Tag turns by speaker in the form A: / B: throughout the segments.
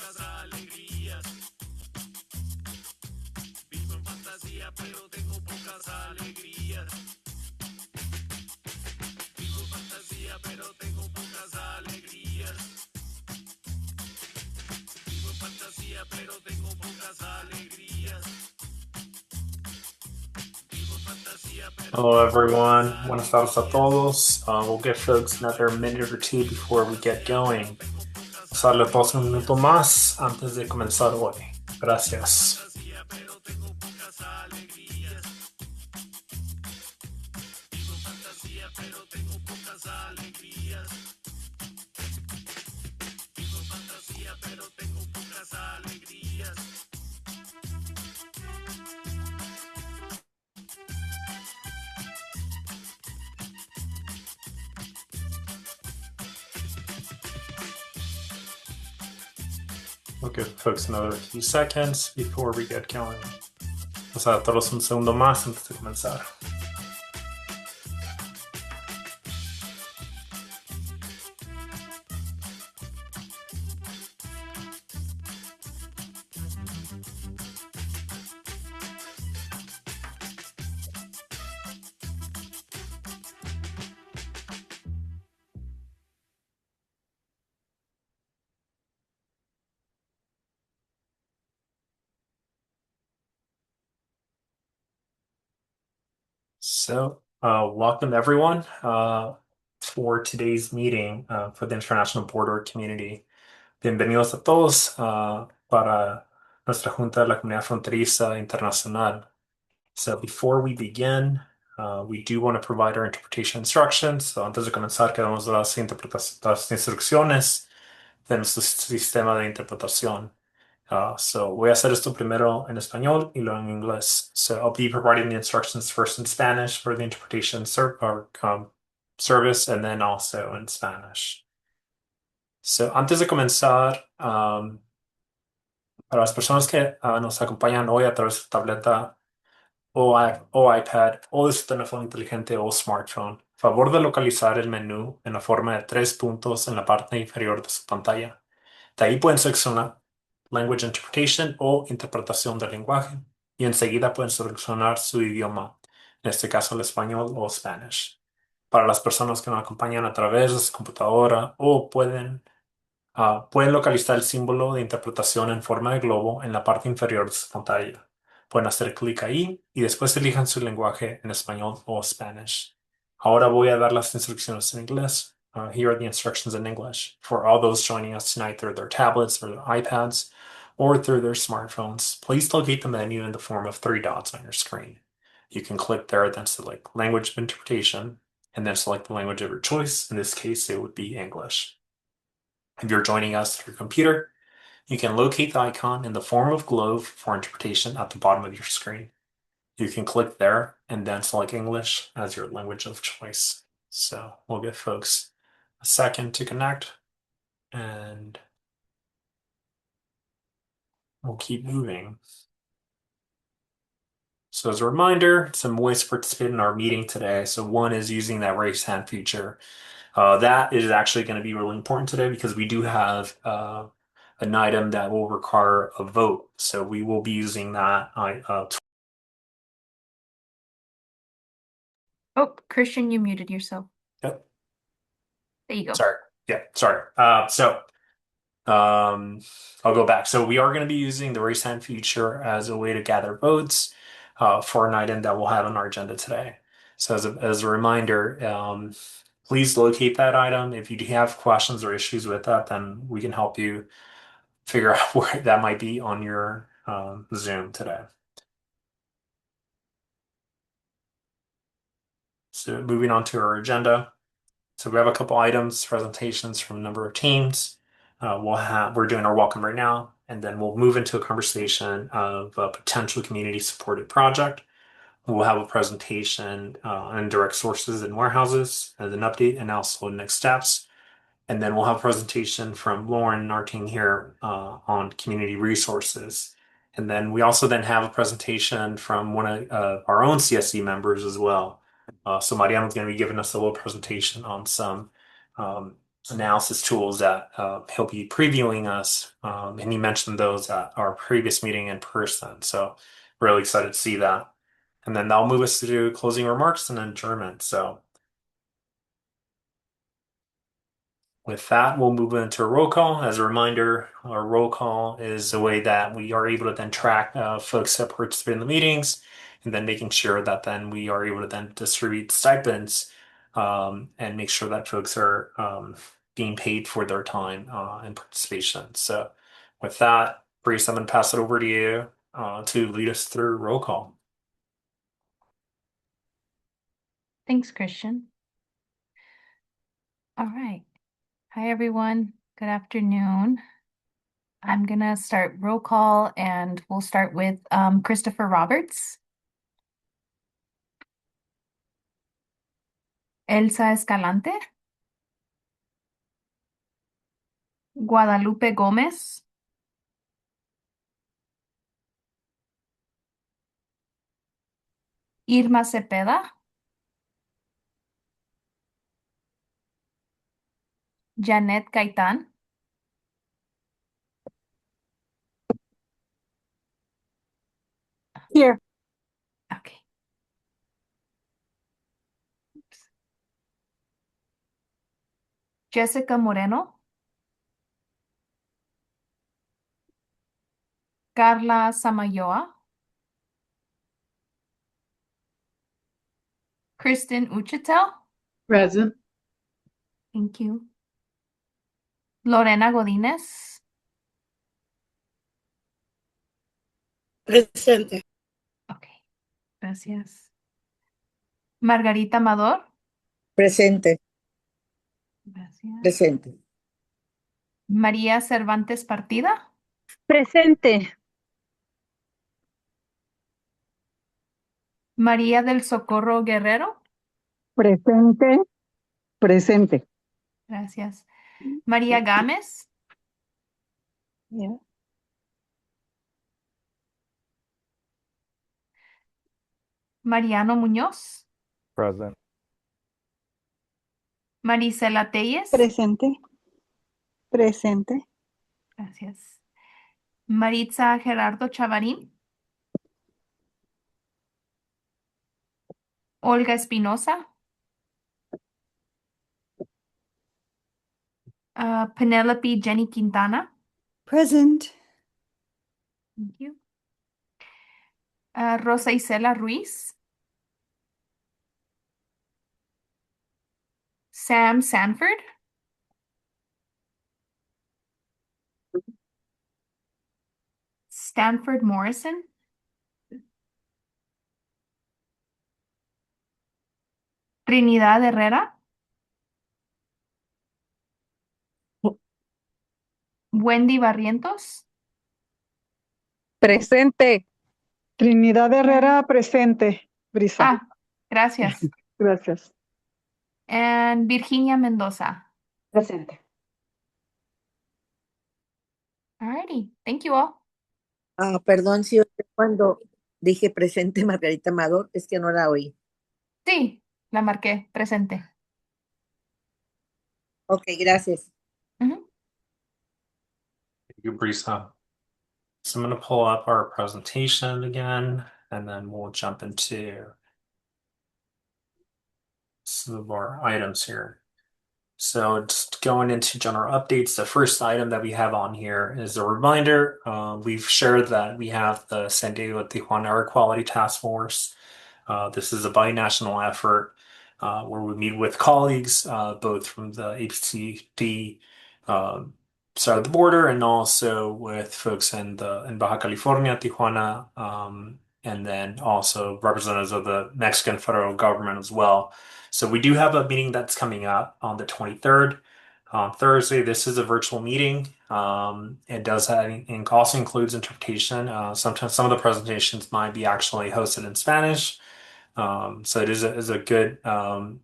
A: pocas alegrías. Vivo en fantasía, pero tengo pocas alegrías. Vivo en fantasía, pero tengo pocas alegrías. Vivo en fantasía, pero tengo pocas alegrías. Vivo en fantasía, pero
B: Hello, everyone. Buenas tardes a todos. We'll give folks another minute or two before we get going. Vamos a darle pausa un minuto más antes de comenzar hoy. Gracias.
A: fantasía, pero tengo pocas alegrías. Vivo en fantasía, pero tengo pocas alegrías. Vivo en fantasía, pero tengo pocas alegrías.
B: We'll give folks another few seconds before we get going. Vamos a darles un segundo más antes de comenzar. Welcome everyone for today's meeting for the International Border Community. Bienvenidos a todos para nuestra Junta de la Comunidad Fronteriza Internacional. So before we begin, we do want to provide our interpretation instructions. So antes de comenzar, queremos dar las las instrucciones de nuestro sistema de interpretación. So voy a hacer esto primero en español y luego en inglés. So I'll be providing the instructions first in Spanish for the interpretation service and then also in Spanish. So antes de comenzar, para las personas que nos acompañan hoy a través de tableta o iPad o de su teléfono inteligente o smartphone, favor de localizar el menú en la forma de tres puntos en la parte inferior de su pantalla. De ahí pueden seleccionar Language Interpretation o interpretación del lenguaje y enseguida pueden seleccionar su idioma, en este caso el español o Spanish. Para las personas que nos acompañan a través de su computadora o pueden localizar el símbolo de interpretación en forma de globo en la parte inferior de su pantalla. Pueden hacer clic ahí y después elijan su lenguaje en español o Spanish. Ahora voy a dar las instrucciones en inglés. Here are the instructions in English for all those joining us tonight through their tablets or their iPads or through their smartphones. Please locate the menu in the form of three dots on your screen. You can click there, then select Language Interpretation, and then select the language of your choice. In this case, it would be English. If you're joining us through your computer, you can locate the icon in the form of globe for interpretation at the bottom of your screen. You can click there and then select English as your language of choice. So we'll give folks a second to connect and we'll keep moving. So as a reminder, some ways to participate in our meeting today. So one is using that raise hand feature. That is actually going to be really important today because we do have an item that will require a vote. So we will be using that.
C: Oh, Christian, you muted yourself.
B: Yep.
C: There you go.
B: Sorry. Yeah, sorry. I'll go back. So we are going to be using the raise hand feature as a way to gather votes for an item that we'll have on our agenda today. So as a reminder, please locate that item. If you do have questions or issues with that, then we can help you figure out where that might be on your Zoom today. So moving on to our agenda. So we have a couple items, presentations from a number of teams. We're doing our welcome right now, and then we'll move into a conversation of a potential community supported project. We'll have a presentation on direct sources and warehouses as an update and also next steps. And then we'll have a presentation from Lauren and our team here on community resources. And then we also then have a presentation from one of our own CSE members as well. So Mariano's going to be giving us a little presentation on some analysis tools that he'll be previewing us. And he mentioned those at our previous meeting in person. So really excited to see that. And then that'll move us to closing remarks and adjournment. So with that, we'll move into a roll call. As a reminder, our roll call is a way that we are able to then track folks that participate in the meetings, and then making sure that then we are able to then distribute stipends and make sure that folks are being paid for their time and participation. So with that, Breeze, I'm going to pass it over to you to lead us through roll call.
C: Thanks, Christian. All right. Hi, everyone. Good afternoon. I'm going to start roll call, and we'll start with Christopher Roberts, Elsa Escalante, Guadalupe Gómez, Irma Cepeda, Janet Gaitán,
D: Here.
C: okay. Oops. Jessica Moreno, Carla Samayoa, Kristen Uchitel,
D: Present.
C: thank you. Lorena Godínez,
D: Presente.
C: ok, gracias. Margarita Amador,
D: Presente.
C: gracias.
D: Presente.
C: María Cervantes Partida,
D: Presente.
C: María del Socorro Guerrero,
D: Presente. Presente.
C: gracias. María Gámez,
D: Yeah.
C: Mariano Muñoz,
E: Present.
C: Marisela Telles,
D: Presente. Presente.
C: gracias. Maritza Gerardo Chavarín, Olga Espinosa, Penelope Jenny Quintana,
D: Present.
C: thank you. Rosa Isela Ruiz, Sam Sanford, Stanford Morrison, Trinidad Herrera, Wendy Barrientos,
D: Presente. Trinidad Herrera, presente. Brisa.
C: gracias.
D: Gracias.
C: And Virginia Mendoza.
D: Presente.
C: Alrighty, thank you all.
F: Perdón si cuando dije presente Margarita Amador, es que no la oí.
C: Sí, la marqué, presente.
F: Ok, gracias.
C: Ujú.
B: Thank you, Brisa. So I'm going to pull up our presentation again, and then we'll jump into some of our items here. So just going into general updates, the first item that we have on here is a reminder. We've shared that we have the San Diego Tijuana Air Quality Task Force. This is a binational effort where we meet with colleagues, both from the ABCD side of the border and also with folks in Baja California, Tijuana, and then also representatives of the Mexican federal government as well. So we do have a meeting that's coming up on the 23rd. On Thursday, this is a virtual meeting. It does have, and also includes interpretation. Sometimes some of the presentations might be actually hosted in Spanish. So it is a good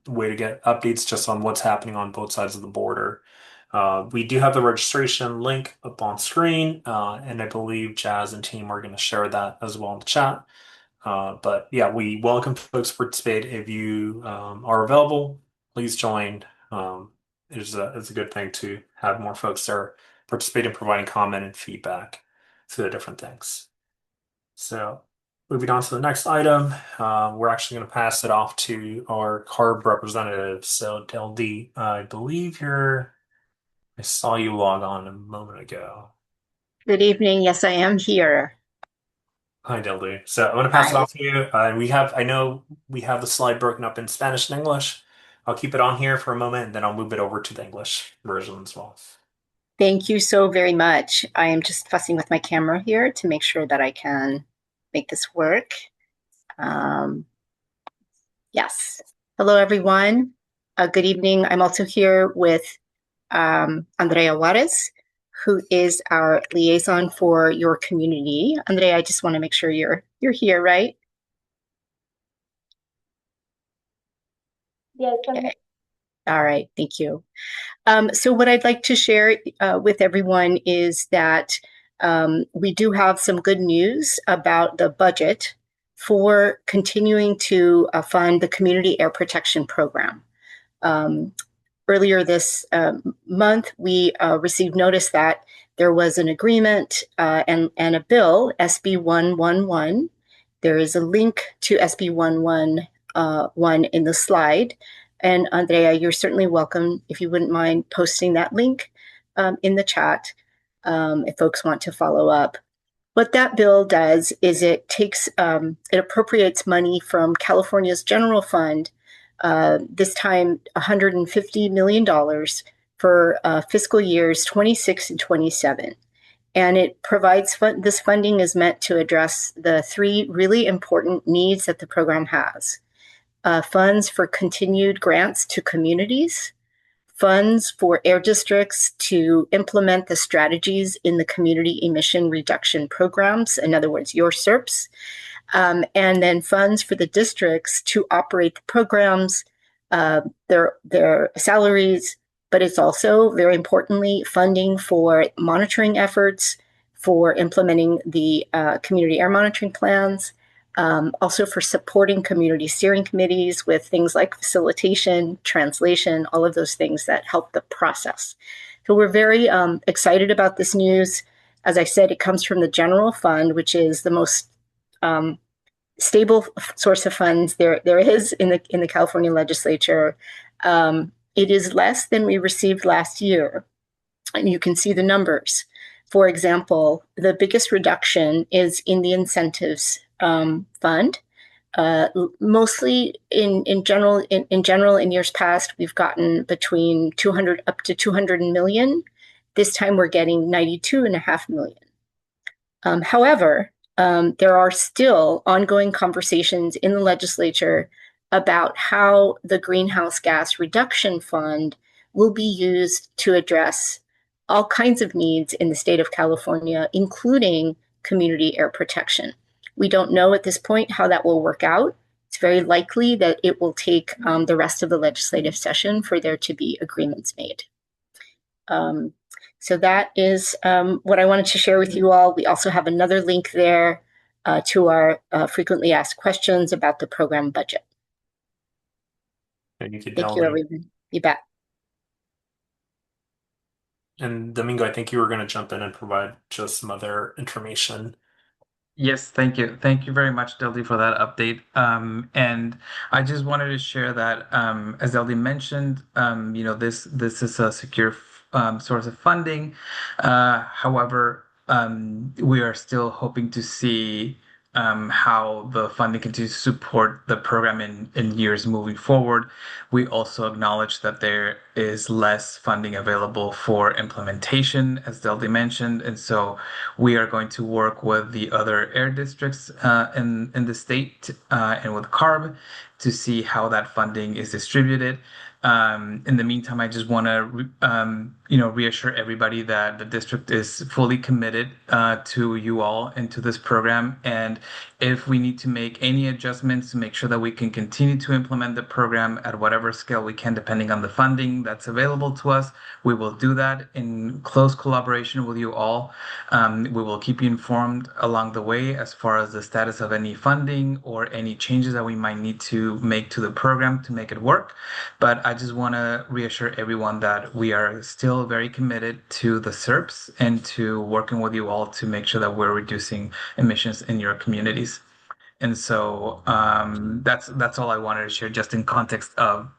B: way to get updates just on what's happening on both sides of the border. We do have the registration link up on screen, and I believe Jazz and team are going to share that as well in the chat. But yeah, we welcome folks to participate. If you are available, please join. it's a good thing to have more folks there participating, providing comment and feedback to the different things. So moving on to the next item, we're actually going to pass it off to our CARB representative. So Del D, I believe I saw you log on a moment ago.
E: Good evening. Yes, I am here.
B: Hi, Del D. So I'm going to pass it
E: Hi.
B: off to you. I know we have the slide broken up in Spanish and English. I'll keep it on here for a moment, and then I'll move it over to the English version as well.
E: Thank you so very much. I am just fussing with my camera here to make sure that I can make this work. Yes. Hello, everyone. Good evening. I'm also here with Andrea Juarez, who is our liaison for your community. Andrea, I just want to make sure you're here, right?
G: Yes.
E: Okay. All right. Thank you. So what I'd like to share with everyone is that we do have some good news about the budget for continuing to fund the Community Air Protection Program. Earlier this month, we received notice that there was an agreement and a bill, SB 111. There is a link to SB 111 in the slide. And Andrea, you're certainly welcome if you wouldn't mind posting that link in the chat if folks want to follow up. What that bill does is it appropriates money from California's general fund, this time $150 million for fiscal years 26 and 27. And it provides this funding is meant to address the three really important needs that the program has. Funds for continued grants to communities, funds for air districts to implement the strategies in the community emission reduction programs, in other words, your CERPs, and then funds for the districts to operate the programs, their salaries, but it's also, very importantly, funding for monitoring efforts, for implementing the community air monitoring plans, also for supporting community steering committees with things like facilitation, translation, all of those things that help the process. So we're very excited about this news. As I said, it comes from the general fund, which is the most stable source of funds there is in the California legislature. It is less than we received last year, and you can see the numbers. For example, the biggest reduction is in the incentives fund. Mostly in general, in years past, we've gotten between 200 up to 200 million. This time we're getting 92.5 million. However, there are still ongoing conversations in the legislature about how the greenhouse gas reduction fund will be used to address all kinds of needs in the state of California, including community air protection. We don't know at this point how that will work out. It's very likely that it will take the rest of the legislative session for there to be agreements made. So that is what I wanted to share with you all. We also have another link there to our frequently asked questions about the program budget.
B: Thank you,
E: Thank you, everyone. You bet.
B: And Domingo, I think you were going to jump in and provide just some other information.
H: Yes, thank you. Thank you very much, Deldy, for that update. And I just wanted to share that, as Deldy mentioned, this is a secure source of funding. However, we are still hoping to see how the funding continues to support the program in years moving forward. We also acknowledge that there is less funding available for implementation, as Deldy mentioned, and so we are going to work with the other air districts in the state and with CARB to see how that funding is distributed. In the meantime, I just want to reassure everybody that the district is fully committed to you all and to this program. And if we need to make any adjustments to make sure that we can continue to implement the program at whatever scale we can, depending on the funding that's available to us, we will do that in close collaboration with you all. We will keep you informed along the way as far as the status of any funding or any changes that we might need to make to the program to make it work. But I just want to reassure everyone that we are still very committed to the SERPs and to working with you all to make sure that we're reducing emissions in your communities. And so that's all I wanted to share, just in context of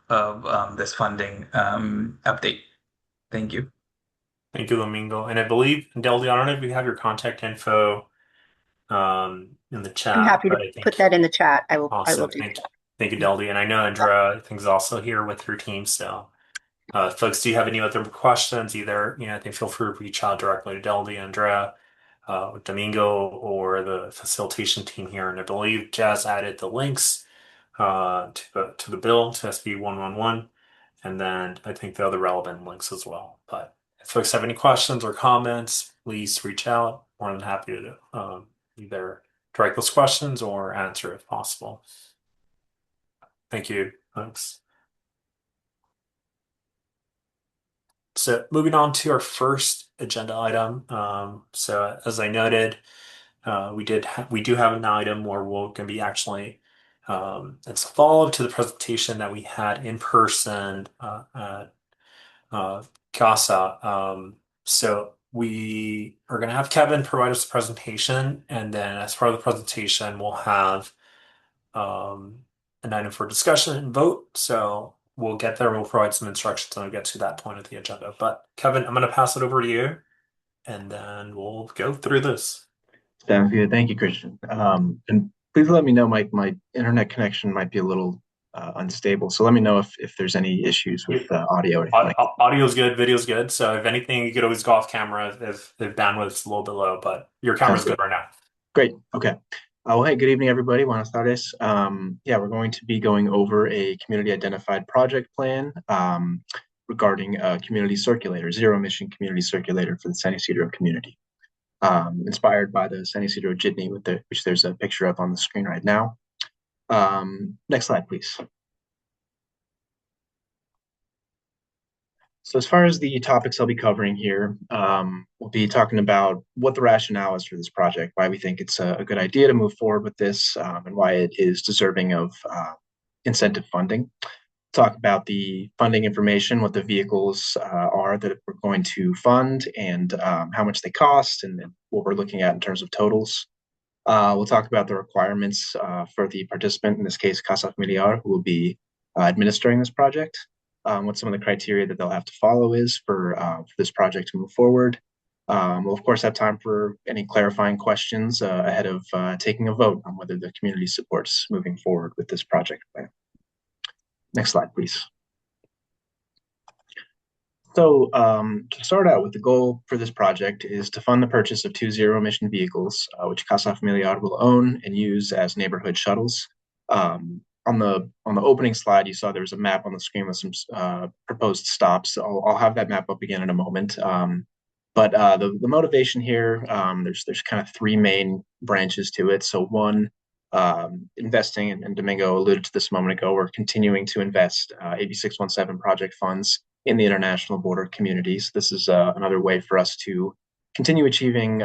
H: this funding update. Thank you.
B: Thank you, Domingo. And I believe, Deldy, I don't know if you have your contact info in the chat,
E: I'm happy to
B: but I think
E: put that in the chat. I will
B: awesome.
E: do that.
B: Thank you, Deldy. And I know Andrea, I think, is also here with her team. So, folks, do you have any other questions? Either, I think feel free to reach out directly to Deldy, Andrea, Domingo, or the facilitation team here. And I believe Jazz added the links to the bill, to SB 111, and then I think the other relevant links as well. But if folks have any questions or comments, please reach out. More than happy to either direct those questions or answer if possible. Thank you, folks. So moving on to our first agenda item. So as I noted, we do have an item where we're going to be actually it's a follow-up to the presentation that we had in person at CASA. So we are going to have Kevin provide us a presentation, and then as part of the presentation, we'll have an item for discussion and vote. So we'll get there. We'll provide some instructions when we get to that point of the agenda. But Kevin, I'm going to pass it over to you, and then we'll go through this.
G: Sounds good. Thank you, Christian. And please let me know, my internet connection might be a little unstable. So let me know if there's any issues with audio or anything like that.
B: Audio's good, video's good. So if anything, you could always go off camera if the bandwidth's a little bit low, but your camera's good right now.
G: Great. Okay. Well, hey, good evening, everybody. Buenas tardes. We're going to be going over a community identified project plan regarding a community circulator, zero emission community circulator for the San Ysidro community. Inspired by the San Ysidro Jitney, which there's a picture up on the screen right now. Next slide, please. So as far as the topics I'll be covering here, we'll be talking about what the rationale is for this project, why we think it's a good idea to move forward with this, and why it is deserving of incentive funding. Talk about the funding information, what the vehicles are that we're going to fund, and how much they cost, and what we're looking at in terms of totals. We'll talk about the requirements for the participant, in this case, Casa Familiar, who will be administering this project. What some of the criteria that they'll have to follow is for this project to move forward. We'll, of course, have time for any clarifying questions ahead of taking a vote on whether the community supports moving forward with this project plan. Next slide, please. So to start out with, the goal for this project is to fund the purchase of 2 zero-emission vehicles, which Casa Familiar will own and use as neighborhood shuttles. On the opening slide, you saw there was a map on the screen with some proposed stops. I'll have that map up again in a moment. But the motivation here, there's kind of 3 main branches to it. So one, investing, and Domingo alluded to this a moment ago, we're continuing to invest AB617 project funds in the international border communities. This is another way for us to continue achieving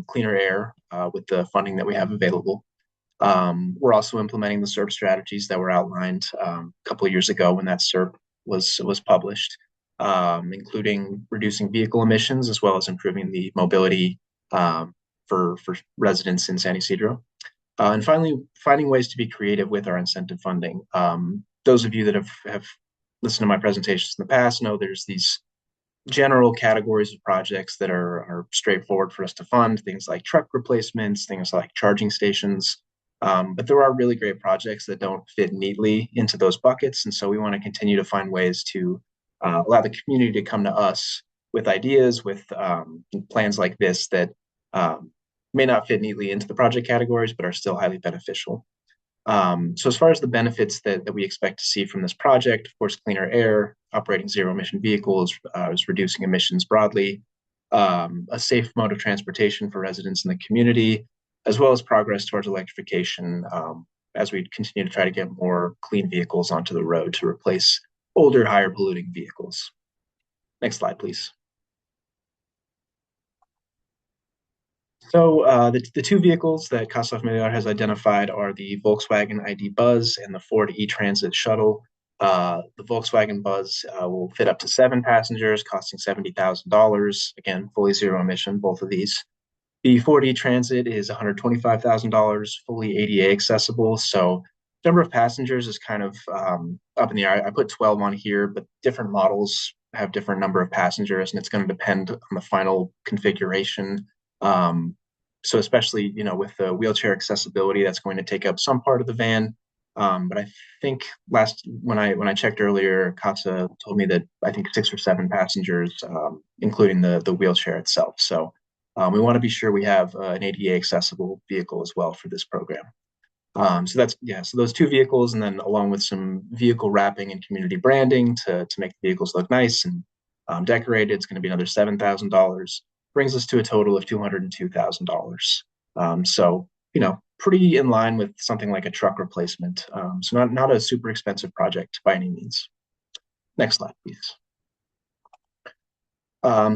G: cleaner air with the funding that we have available. We're also implementing the SERP strategies that were outlined a couple of years ago when that SERP was published, including reducing vehicle emissions as well as improving the mobility for residents in San Ysidro. And finally, finding ways to be creative with our incentive funding. Those of you that have listened to my presentations in the past know there's these general categories of projects that are straightforward for us to fund, things like truck replacements, things like charging stations. But there are really great projects that don't fit neatly into those buckets. And so we want to continue to find ways to allow the community to come to us with ideas, with plans like this that may not fit neatly into the project categories, but are still highly beneficial. So as far as the benefits that we expect to see from this project, of course, cleaner air, operating zero-emission vehicles, is reducing emissions broadly, a safe mode of transportation for residents in the community, as well as progress towards electrification as we continue to try to get more clean vehicles onto the road to replace older, higher polluting vehicles. Next slide, please. So the 2 vehicles that Casa Familiar has identified are the Volkswagen ID Buzz and the Ford E-Transit Shuttle. The Volkswagen Buzz will fit up to 7 passengers, costing $70,000. Again, fully zero emission, both of these. The 4D Transit is $125,000, fully ADA accessible. So number of passengers is kind of up in the air. I put 12 on here, but different models have different number of passengers, and it's going to depend on the final configuration. So especially, you know, with the wheelchair accessibility, that's going to take up some part of the van. But I think when I checked earlier, Katsa told me that I think 6 or 7 passengers, including the wheelchair itself. So we want to be sure we have an ADA accessible vehicle as well for this program. So that's, yeah, so those 2 vehicles, and then along with some vehicle wrapping and community branding to make the vehicles look nice and decorated, it's going to be another $7,000. Brings us to a total of $202,000. So, you know, pretty in line with something like a truck replacement. So not a super expensive project by any means. Next slide, please.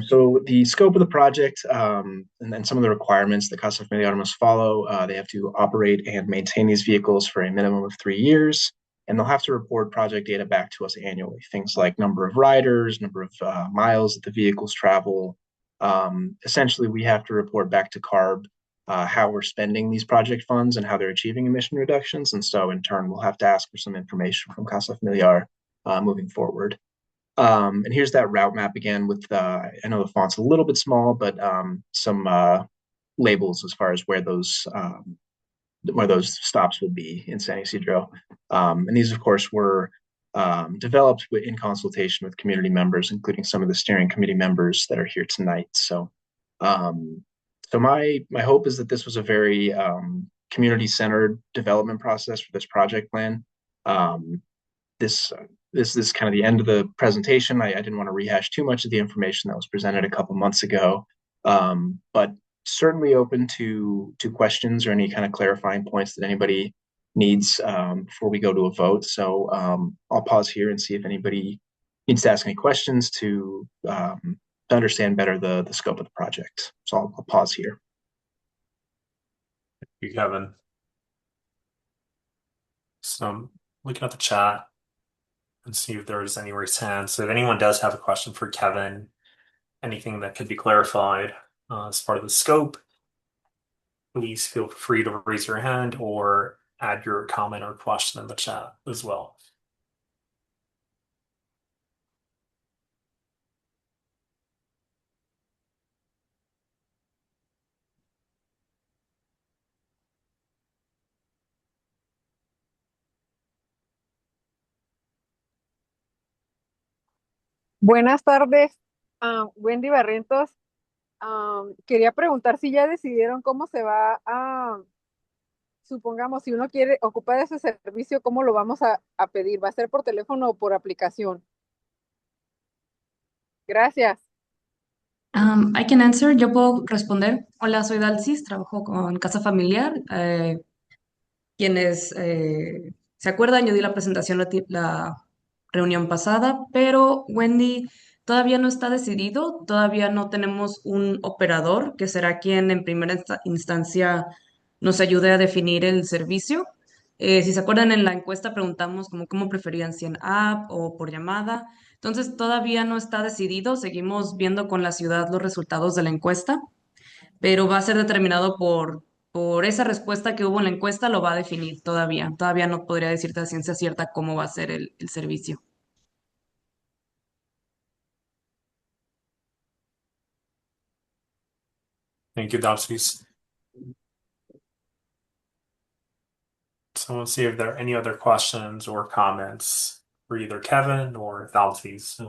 G: So the scope of the project and then some of the requirements that Casa Familiar must follow, they have to operate and maintain these vehicles for a minimum of 3 years, and they'll have to report project data back to us annually. Things like number of riders, number of miles that the vehicles travel. Essentially, we have to report back to CARB how we're spending these project funds and how they're achieving emission reductions. And so in turn, we'll have to ask for some information from Casa Familiar moving forward. And here's that route map again with, I know the font's a little bit small, but some labels as far as where those stops will be in San Ysidro. And these, of course, were developed in consultation with community members, including some of the steering committee members that are here tonight. So, so my hope is that this was a very community-centered development process for this project plan. This is kind of the end of the presentation. I didn't want to rehash too much of the information that was presented a couple months ago, but certainly open to questions or any kind of clarifying points that anybody needs before we go to a vote. So I'll pause here and see if anybody needs to ask any questions to understand better the scope of the project. So I'll pause here.
B: Thank you, Kevin. So I'm looking at the chat and see if there's any raised hands. So if anyone does have a question for Kevin, anything that could be clarified as part of the scope, please feel free to raise your hand or add your comment or question in the chat as well.
I: Buenas tardes, Wendy Barrientos. Quería preguntar si ya decidieron cómo se va a, supongamos, si uno quiere ocupar ese servicio, ¿cómo lo vamos a pedir? ¿Va a ser por teléfono o por aplicación? Gracias.
J: I can answer, yo puedo responder. Hola, soy Dalcis, trabajo con Casa Familiar. Quienes se acuerdan, yo di la presentación la reunión pasada, pero Wendy todavía no está decidido, todavía no tenemos un operador que será quien en primera instancia nos ayude a definir el servicio. Si se acuerdan, en la encuesta preguntamos como cómo preferían, si en app o por llamada. Entonces todavía no está decidido, seguimos viendo con la ciudad los resultados de la encuesta, pero va a ser determinado por esa respuesta que hubo en la encuesta, lo va a definir todavía. Todavía no podría decirte a ciencia cierta cómo va a ser el servicio.
B: Thank you, Dalsis. So let's see if there are any other questions or comments for either Kevin or Dalsis.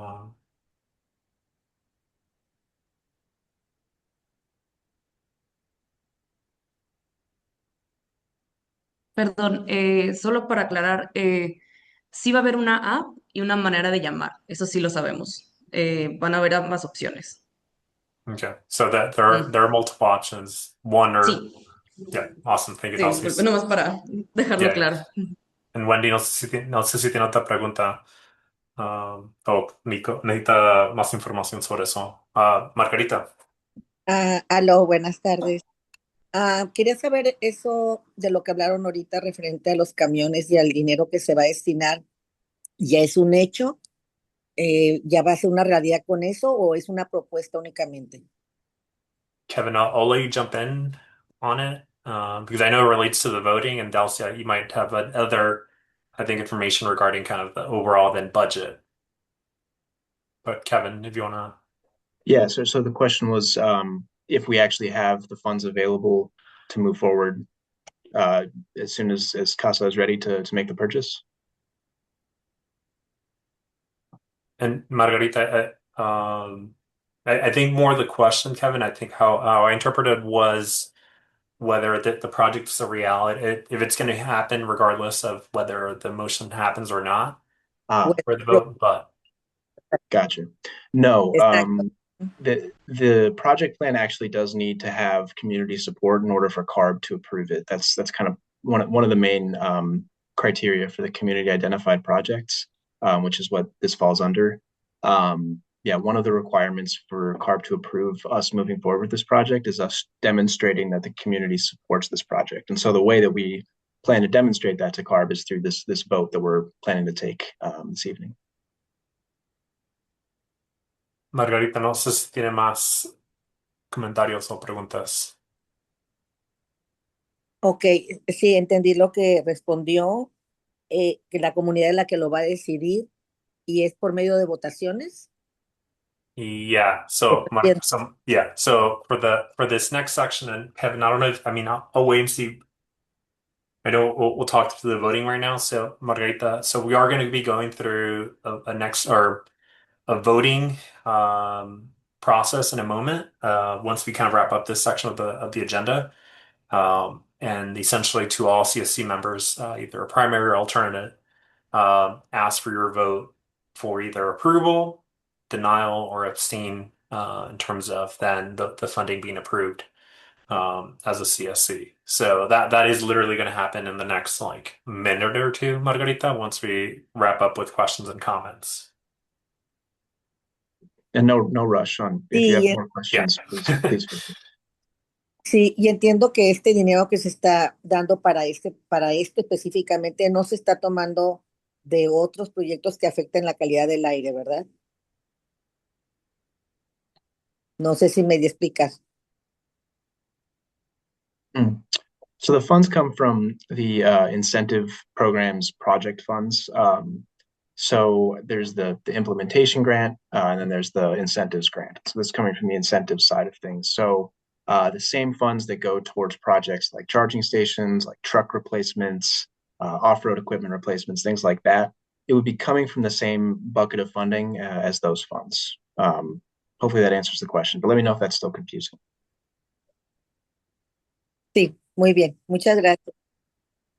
J: Perdón, solo para aclarar, sí va a haber una app y una manera de llamar, eso sí lo sabemos. Van a haber ambas opciones.
B: Okay, so that there are multiple options. One or
J: Sí.
B: yeah, awesome. Thank you,
J: Sí,
B: Dalsis.
J: nomás para dejarlo
B: Yeah.
J: claro.
B: And Wendy, no sé si tiene otra pregunta o Nico necesita más información sobre eso. Margarita.
F: Aló, buenas tardes. Quería saber eso de lo que hablaron ahorita referente a los camiones y al dinero que se va a destinar. ¿Ya es un hecho? ¿Ya va a ser una realidad con eso o es una propuesta únicamente?
B: Kevin, I'll let you jump in on it because I know it relates to the voting, and Dalcia, you might have other, I think, information regarding kind of the overall then budget. But Kevin, if you want to.
G: Yeah, so the question was if we actually have the funds available to move forward as soon as CASA is ready to make the purchase.
B: And Margarita, I think more the question, Kevin, I think how I interpreted was whether the project is a reality, if it's going to happen regardless of whether the motion happens or not,
G: Ah,
B: or the vote, but
G: gotcha. No,
F: Exacto.
G: the project plan actually does need to have community support in order for CARB to approve it. That's kind of one of the main criteria for the community identified projects, which is what this falls under. Yeah, one of the requirements for CARB to approve us moving forward with this project is us demonstrating that the community supports this project. And so the way that we plan to demonstrate that to CARB is through this vote that we're planning to take this evening.
B: Margarita, no sé si tiene más comentarios o preguntas.
F: Ok, sí, entendí lo que respondió, que la comunidad es la que lo va a decidir y es por medio de votaciones.
B: Yeah. So, So for this next section, and Kevin, I don't know if, I mean, I'll wait and see. I know we'll talk through the voting right now. So, Margarita, so we are going to be going through a next or a voting process in a moment. Once we kind of wrap up this section of the agenda, and essentially to all CSC members, either a primary or alternate, ask for your vote for either approval, denial, or abstain in terms of then the funding being approved as a CSC. So that is literally going to happen in the next like minute or two, Margarita, once we wrap up with questions and comments.
G: And no rush on if you have
F: Sí,
G: more questions, please feel free.
F: sí, y entiendo que este dinero que se está dando para esto específicamente no se está tomando de otros proyectos que afecten la calidad del aire, ¿verdad? No sé si me explicas.
G: So the funds come from the incentive programs project funds. So there's the implementation grant, and then there's the incentives grant. So that's coming from the incentive side of things. So the same funds that go towards projects like charging stations, like truck replacements, off-road equipment replacements, things like that, it would be coming from the same bucket of funding as those funds. Hopefully that answers the question, but let me know if that's still confusing.
F: Sí, muy bien. Muchas gracias.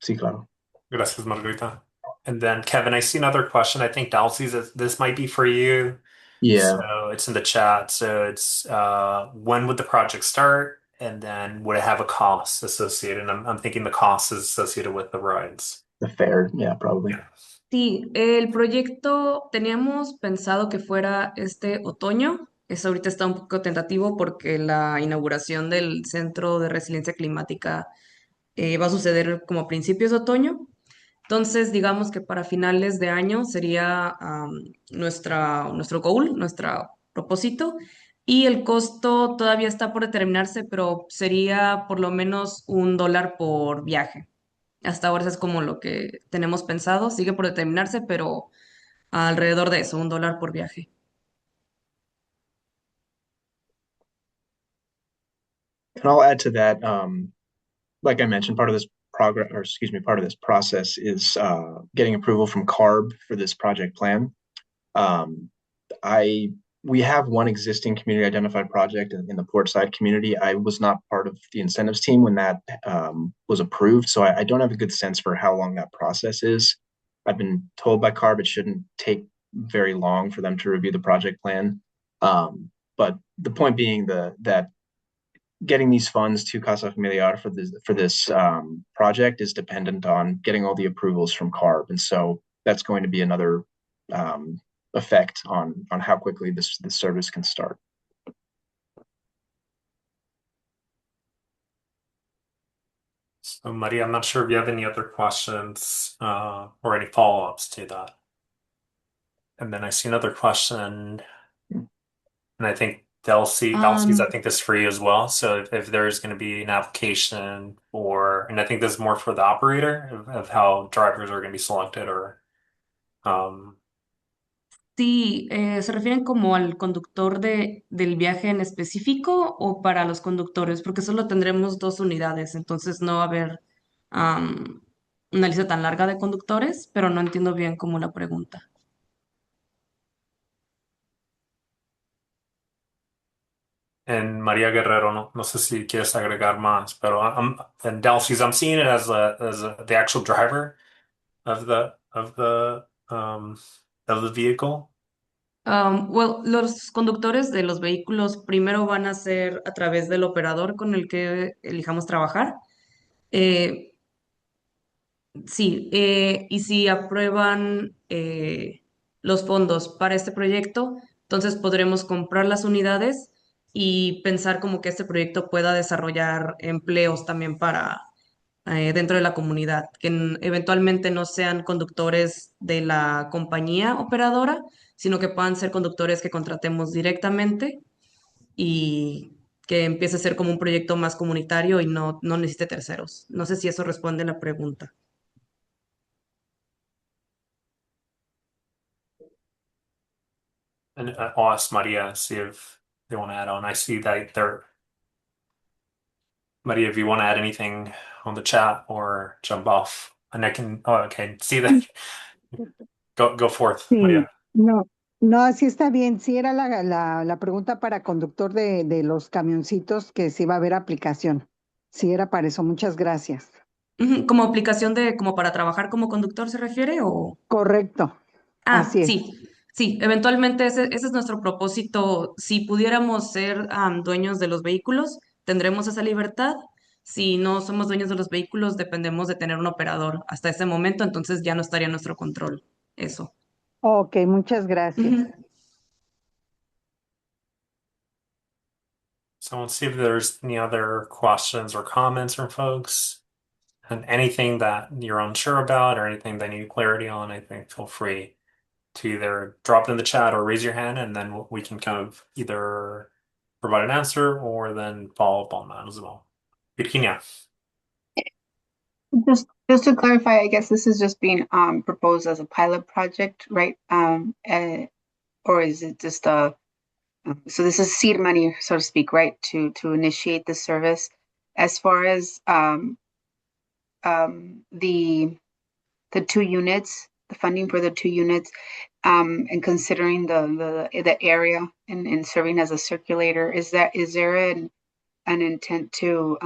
G: Sí, claro.
B: Gracias, Margarita. And then Kevin, I see another question. I think Dalcy's, this might be for you.
G: Yeah.
B: So it's in the chat. So it's when would the project start? And then would it have a cost associated? And I'm thinking the cost is associated with the rides.
G: The fare, yeah, probably.
B: Yeah.
J: Sí, el proyecto teníamos pensado que fuera este otoño. Eso ahorita está un poco tentativo porque la inauguración del Centro de Resiliencia Climática va a suceder como a principios de otoño. Entonces, digamos que para finales de año sería nuestro goal, nuestro propósito. Y el costo todavía está por determinarse, pero sería por lo menos $1 por viaje. Hasta ahora eso es como lo que tenemos pensado. Sigue por determinarse, pero alrededor de eso, $1 por viaje.
G: And I'll add to that, like I mentioned, part of this part of this process is getting approval from CARB for this project plan. We have one existing community identified project in the Portside community. I was not part of the incentives team when that was approved, so I don't have a good sense for how long that process is. I've been told by CARB it shouldn't take very long for them to review the project plan. But the point being that getting these funds to Casa Familiar for this project is dependent on getting all the approvals from CARB, and so that's going to be another effect on how quickly this service can start.
B: So Maria, I'm not sure if you have any other questions or any follow-ups to that. And then I see another question, and I think Delcy's, I think this is for you as well. So if there's going to be an application and I think this is more for the operator of how drivers are going to be selected um,
J: Sí, ¿se refieren como al conductor del viaje en específico o para los conductores? Porque solo tendremos dos unidades, entonces no va a haber am, una lista tan larga de conductores, pero no entiendo bien cómo la pregunta.
B: and Maria Guerrero, no sé si quieres agregar más, pero and Delcy's, I'm seeing it as the actual driver of the vehicle.
J: Well, los conductores de los vehículos primero van a ser a través del operador con el que elijamos trabajar. Eh, Sí, y si aprueban los fondos para este proyecto, entonces podremos comprar las unidades y pensar como que este proyecto pueda desarrollar empleos también para dentro de la comunidad, que eventualmente no sean conductores de la compañía operadora, sino que puedan ser conductores que contratemos directamente y que empiece a ser como un proyecto más comunitario y no necesite terceros. No sé si eso responde a la pregunta.
B: And I'll ask Maria, see if they want to add on. I see that Maria, if you want to add anything on the chat or jump off, and okay, see that. Go forth,
D: Sí,
B: Maria.
D: no, sí está bien. Sí era la pregunta para conductor de los camioncitos que sí va a haber aplicación. Sí era para eso. Muchas gracias.
J: Ujú, ¿como aplicación como para trabajar como conductor se refiere o?
D: Correcto. Así es.
J: Sí, sí, eventualmente ese es nuestro propósito. Si pudiéramos ser dueños de los vehículos, tendremos esa libertad. Si no somos dueños de los vehículos, dependemos de tener un operador hasta ese momento, entonces ya no estaría en nuestro control. Eso.
D: Ok, muchas gracias.
J: Ujú.
B: So let's see if there's any other questions or comments from folks. And anything that you're unsure about or anything that you need clarity on, I think feel free to either drop it in the chat or raise your hand, and then we can kind of either provide an answer or then follow up on that as well. Virginia.
K: Just to clarify, I guess this is just being proposed as a pilot project, right? Or is it just so this is seed money, so to speak, right? To initiate the service. As far as the 2 units, the funding for the 2 units, and considering the area and serving as a circulator, is there an intent to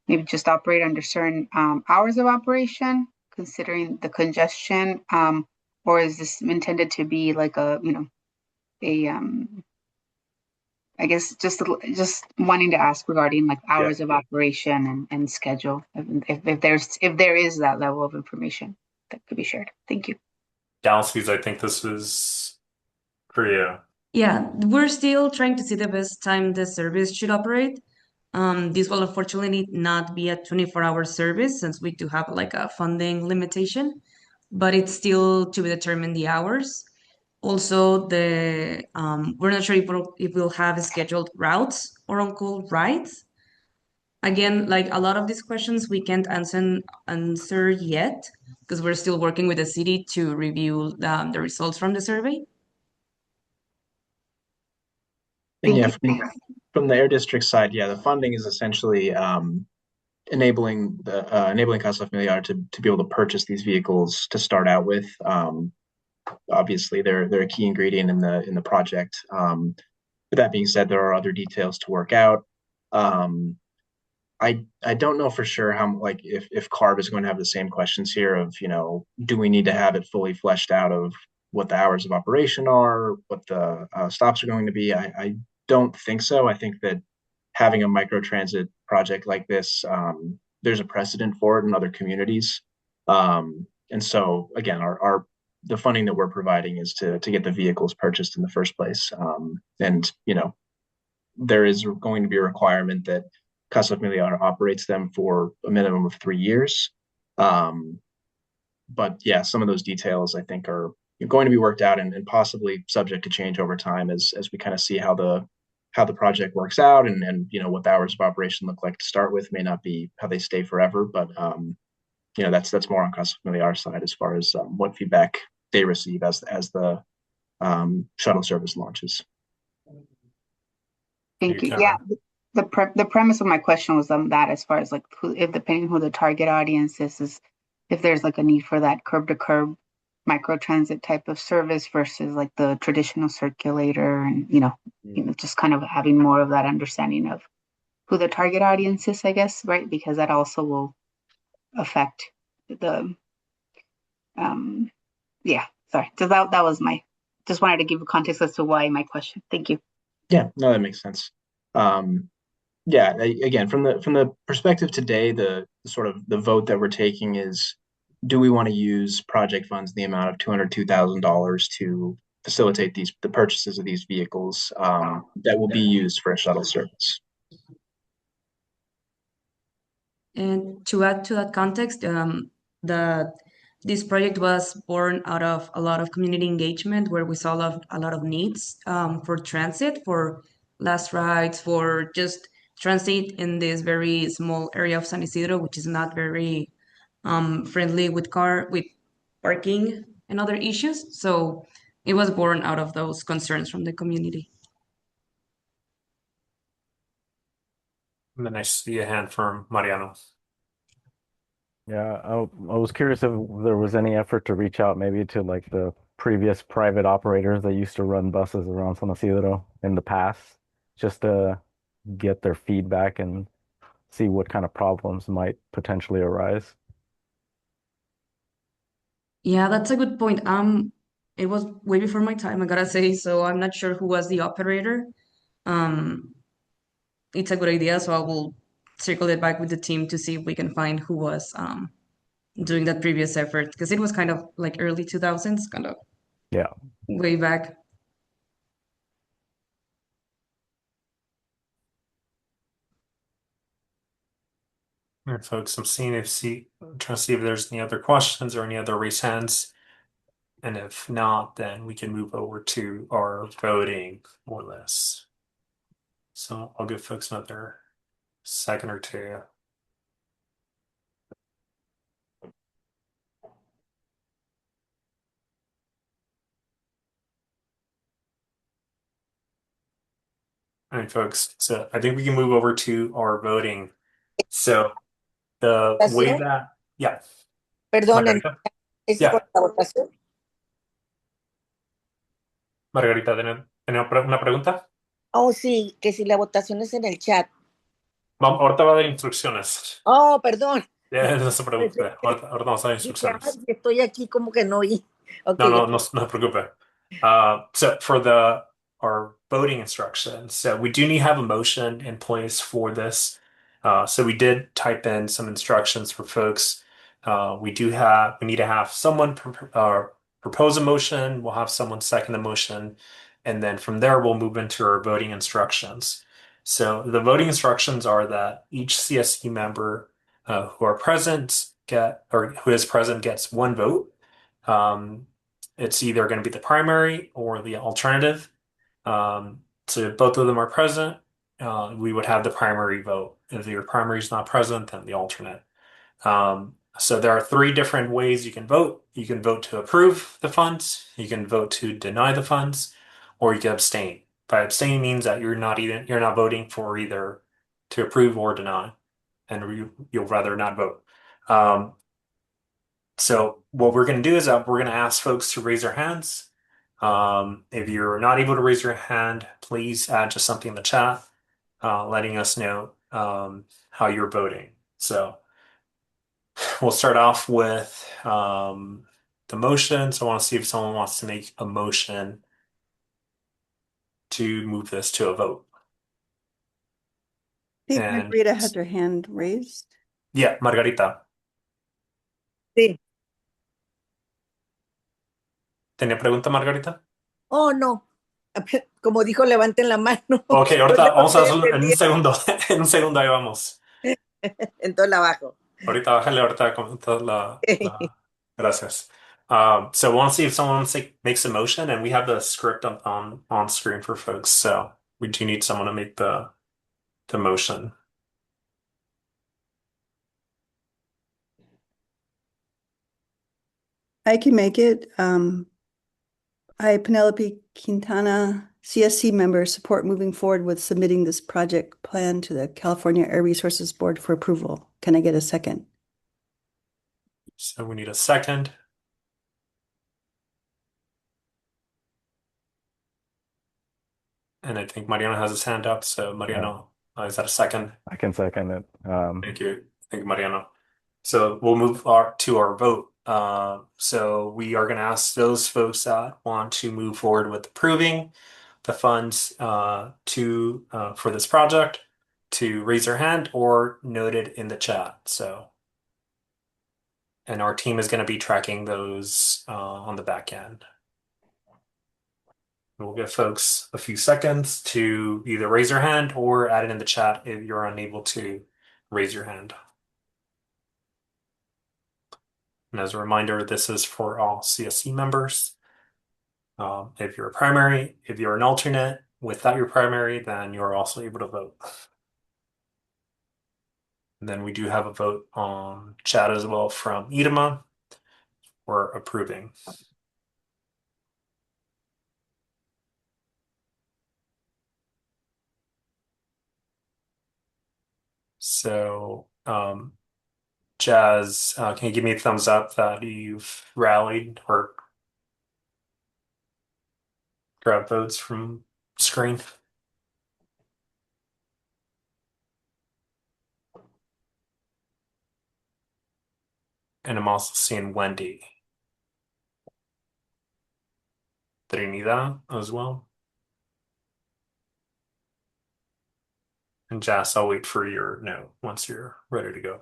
K: maybe just operate under certain hours of operation, considering the congestion, or is this intended to be like I guess just wanting to ask regarding like hours of operation and schedule, if there is that level of information that could be shared. Thank you.
B: Dallas, I think this is for you.
J: Yeah, we're still trying to see the best time the service should operate. This will unfortunately not be a 24-hour service since we do have like a funding limitation, but it's still to be determined the hours. Also, we're not sure if we'll have scheduled routes or on-call rides. Again, like a lot of these questions we can't answer yet because we're still working with the city to review the results from the survey.
G: And yeah, from the Air District side, the funding is essentially enabling Casa Familiar to be able to purchase these vehicles to start out with. Obviously, they're a key ingredient in the project. With that being said, there are other details to work out. I don't know for sure how, like, if CARB is going to have the same questions here of, do we need to have it fully fleshed out of what the hours of operation are, what the stops are going to be. I don't think so. I think that having a microtransit project like this, there's a precedent for it in other communities. And so again, the funding that we're providing is to get the vehicles purchased in the first place. And, there is going to be a requirement that Casa Familiar operates them for a minimum of 3 years. But yeah, some of those details I think are going to be worked out and possibly subject to change over time as we kind of see how the project works out and what the hours of operation look like to start with. May not be how they stay forever, but that's more on Casa Familiar side as far as what feedback they receive as the shuttle service launches.
K: Thank you.
B: Karen.
K: Yeah, the premise of my question was that as far as like if depending who the target audience is if there's like a need for that curb to curb microtransit type of service versus like the traditional circulator, and just kind of having more of that understanding of who the target audience is, I guess, right? Because that also will affect the sorry. So that was just wanted to give a context as to why my question. Thank you.
G: Yeah, no, that makes sense. Again, from the perspective today, the sort of the vote that we're taking is, do we want to use project funds in the amount of $202,000 to facilitate the purchases of these vehicles that will be used for a shuttle service?
J: And to add to that context, this project was born out of a lot of community engagement where we saw a lot of needs for transit, for last rides, for just transit in this very small area of San Ysidro, which is not very friendly with parking and other issues. So it was born out of those concerns from the community.
B: And then I see a hand from Mariano.
L: Yeah, I was curious if there was any effort to reach out maybe to like the previous private operators that used to run buses around San Ysidro in the past, just to get their feedback and see what kind of problems might potentially arise.
J: Yeah, that's a good point. It was way before my time, I gotta say, so I'm not sure who was the operator. It's a good idea, so I will circle it back with the team to see if we can find who was doing that previous effort, because it was kind of like early 2000s, kind of
L: Yeah.
J: way back.
B: All right, folks, I'm trying to see if there's any other questions or any other raised hands. And if not, then we can move over to our voting more or less. So I'll give folks another second or two. All right, folks. So I think we can move over to our voting. So the way that, yeah.
F: Perdón,
B: Margarita,
F: ¿es
B: Yeah.
F: por la votación?
B: Margarita, ¿tenía una pregunta?
F: Oh, sí, que si la votación es en el chat.
B: Ahorita va a haber instrucciones.
F: Oh, perdón.
B: No se preocupe. Ahorita vamos a dar
F: Dije, ay,
B: instrucciones.
F: estoy aquí como que no oí. Ok,
B: No se preocupe. So for our voting instructions, so we do need to have a motion in place for this. So we did type in some instructions for folks. We need to have someone propose a motion. We'll have someone second the motion, and then from there we'll move into our voting instructions. So the voting instructions are that each CSE member who is present gets one vote. It's either going to be the primary or the alternative. So both of them are present. We would have the primary vote. If your primary is not present, then the alternate. So there are three different ways you can vote. You can vote to approve the funds, you can vote to deny the funds, or you can abstain. By abstaining means that you're not voting for either to approve or deny, and you'll rather not vote. So what we're going to do is we're going to ask folks to raise their hands. If you're not able to raise your hand, please add just something in the chat, letting us know how you're voting. So we'll start off with the motion. So I want to see if someone wants to make a motion to move this to a vote.
M: I think
B: And
M: Margarita had her hand raised.
B: yeah, Margarita.
F: Sí.
B: ¿Tenía pregunta, Margarita?
F: Oh, no. Como dijo, levanten la mano.
B: Ok, ahorita vamos a hacerlo en un
F: entendí.
B: segundo. En un segundo ahí vamos.
F: Entonces la bajo.
B: Ahorita bájale, ahorita comento Gracias. So we'll see if someone makes a motion, and we have the script up on screen for folks. So we do need someone to make the motion.
M: I can make it. I, Penelope Quintana, CSC member, support moving forward with submitting this project plan to the California Air Resources Board for approval. Can I get a second?
B: So we need a second. And I think Mariano has his hand up. So Mariano, is that a second?
L: I can second it.
B: Thank you. Thank you, Mariano. So we'll move to our vote. So we are going to ask those folks that want to move forward with approving the funds for this project to raise their hand or note it in the chat. And our team is going to be tracking those on the back end. We'll give folks a few seconds to either raise their hand or add it in the chat if you're unable to raise your hand. And as a reminder, this is for all CSC members. If you're a primary, if you're an alternate without your primary, then you're also able to vote. And then we do have a vote on chat as well from Idema. We're approving. So, Jazz, can you give me a thumbs up that you've rallied or grabbed votes from screen? And I'm also seeing Wendy. Trinidad as well. And Jazz, I'll wait for your note once you're ready to go.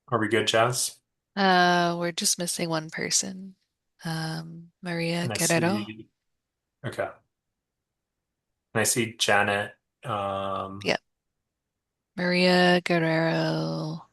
B: Are we good, Jazz?
N: We're just missing one person. Maria
B: And I
N: Guerrero.
B: see, okay. And I see Janet.
N: Yep. Maria Guerrero.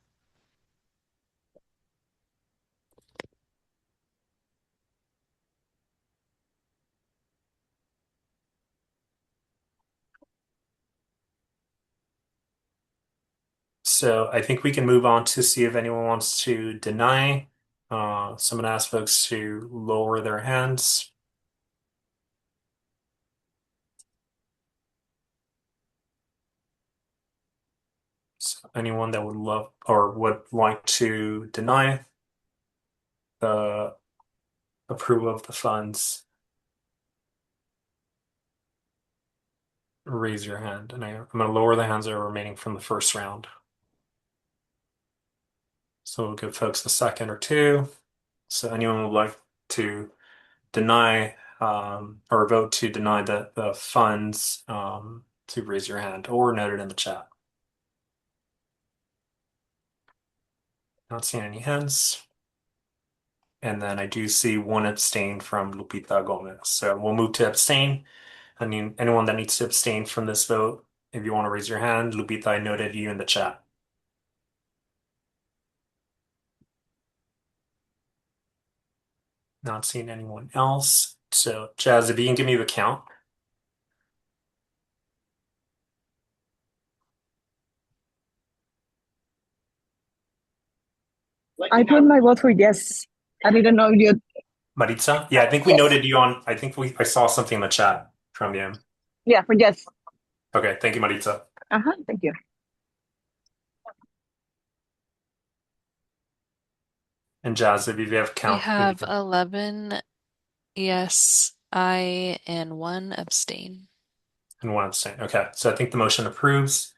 B: So I think we can move on to see if anyone wants to deny. Someone asked folks to lower their hands. So anyone that would love or would like to deny the approval of the funds, raise your hand. And I'm going to lower the hands that are remaining from the first round. So we'll give folks a second or two. So anyone would like to deny or vote to deny the funds, to raise your hand or note it in the chat. Not seeing any hands. And then I do see one abstain from Lupita Gomez. So we'll move to abstain. I mean, anyone that needs to abstain from this vote, if you want to raise your hand, Lupita, I noted you in the chat. Not seeing anyone else. So Jazz, if you can give me the count.
O: I put my vote for yes. I didn't know you.
B: Maritza? Yeah, I think we noted you on, I think I saw something in the chat from you.
O: Yeah, for yes.
B: Okay, thank you, Maritza.
O: Thank you.
B: And Jazz, if you have
N: We
B: count.
N: have 11 yes, I, and 1 abstain.
B: And 1 abstain. Okay, so I think the motion approves.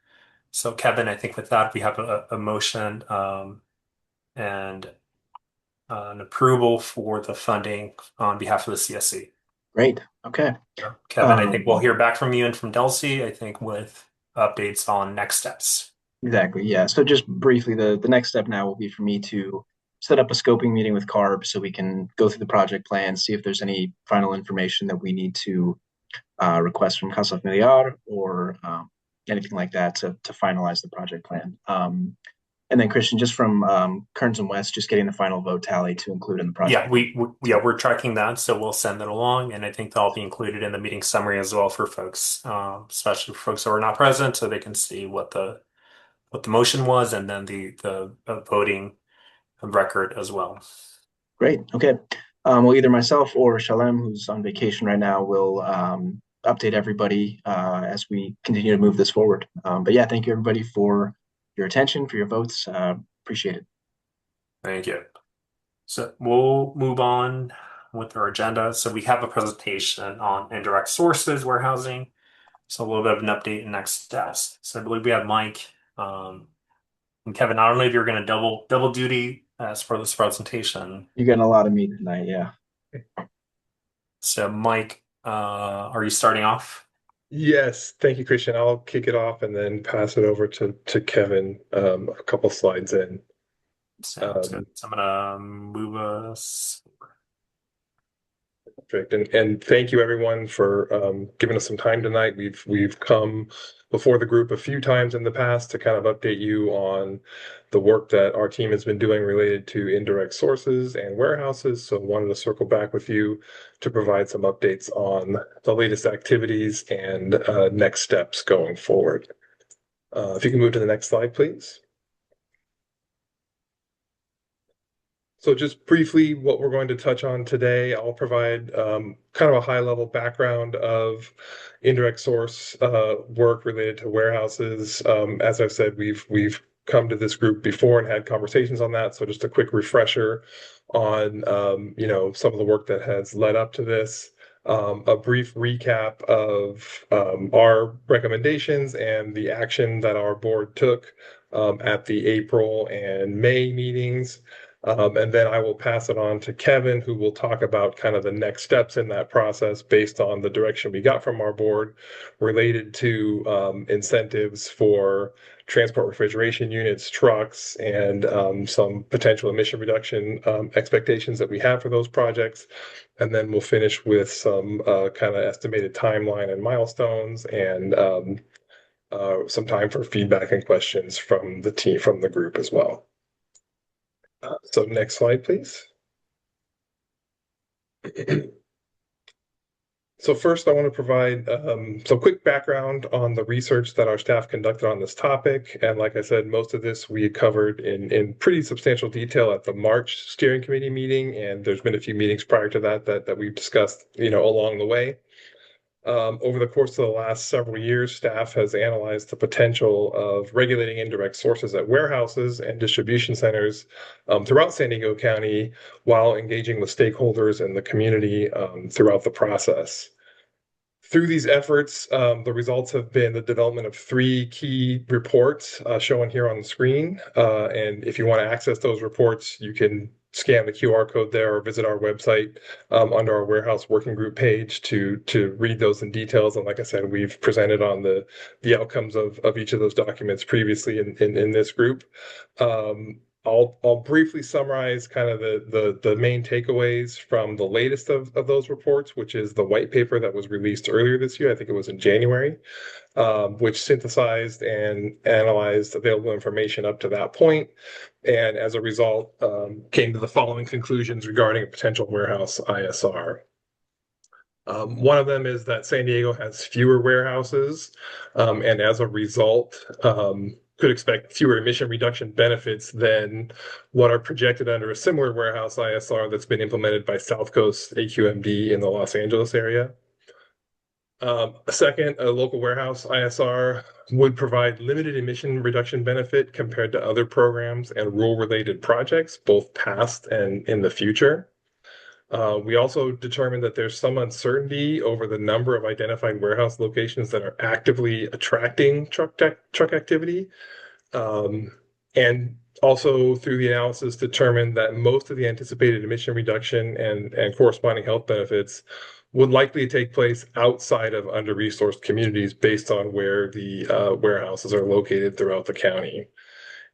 B: So Kevin, I think with that we have a motion and an approval for the funding on behalf of the CSC.
G: Great. Okay.
B: Kevin, I think we'll hear back from you and from Delcy, I think, with updates on next steps.
G: Exactly. Yeah. So just briefly, the next step now will be for me to set up a scoping meeting with CARB so we can go through the project plan, see if there's any final information that we need to request from Casa Familiar or anything like that to finalize the project plan. And then Christian, just from Kearns and West, just getting the final vote tally to include in the project.
B: Yeah, we're tracking that, so we'll send that along, and I think that'll be included in the meeting summary as well for folks, especially for folks who are not present, so they can see what the motion was, and then the voting record as well.
G: Great. Okay. Well, either myself or Shalem, who's on vacation right now, will update everybody as we continue to move this forward. But yeah, thank you everybody for your attention, for your votes. Appreciate it.
B: Thank you. So we'll move on with our agenda. So we have a presentation on indirect sources warehousing. So a little bit of an update and next steps. So I believe we have Mike and Kevin. I don't know if you're going to double duty as for this presentation.
G: You're getting a lot of me tonight, yeah.
B: So Mike, are you starting off?
P: Yes, thank you, Christian. I'll kick it off and then pass it over to Kevin a couple slides in.
B: Sounds good. So I'm gonna move us.
P: Perfect. And thank you everyone for giving us some time tonight. We've come before the group a few times in the past to kind of update you on the work that our team has been doing related to indirect sources and warehouses. So wanted to circle back with you to provide some updates on the latest activities and next steps going forward. If you can move to the next slide, please. So just briefly, what we're going to touch on today, I'll provide kind of a high-level background of indirect source work related to warehouses. As I've said, we've come to this group before and had conversations on that. So just a quick refresher on some of the work that has led up to this. A brief recap of our recommendations and the action that our board took at the April and May meetings. And then I will pass it on to Kevin, who will talk about kind of the next steps in that process based on the direction we got from our board related to incentives for transport refrigeration units, trucks, and some potential emission reduction expectations that we have for those projects. And then we'll finish with some kind of estimated timeline and milestones and some time for feedback and questions from the team, from the group as well. So next slide, please. So first, I want to provide some quick background on the research that our staff conducted on this topic. And like I said, most of this we covered in pretty substantial detail at the March steering committee meeting. And there's been a few meetings prior to that we've discussed, along the way. Over the course of the last several years, staff has analyzed the potential of regulating indirect sources at warehouses and distribution centers throughout San Diego County while engaging with stakeholders in the community throughout the process. Through these efforts, the results have been the development of 3 key reports shown here on the screen. And if you want to access those reports, you can scan the QR code there or visit our website under our warehouse working group page to read those in details. And like I said, we've presented on the outcomes of each of those documents previously in this group. I'll briefly summarize kind of the main takeaways from the latest of those reports, which is the white paper that was released earlier this year. I think it was in January, which synthesized and analyzed available information up to that point. And as a result, came to the following conclusions regarding a potential warehouse ISR. One of them is that San Diego has fewer warehouses, and as a result, could expect fewer emission reduction benefits than what are projected under a similar warehouse ISR that's been implemented by South Coast AQMD in the Los Angeles area. Second, a local warehouse ISR would provide limited emission reduction benefit compared to other programs and rule-related projects, both past and in the future. We also determined that there's some uncertainty over the number of identified warehouse locations that are actively attracting truck activity. And also through the analysis determined that most of the anticipated emission reduction and corresponding health benefits would likely take place outside of under-resourced communities based on where the warehouses are located throughout the county.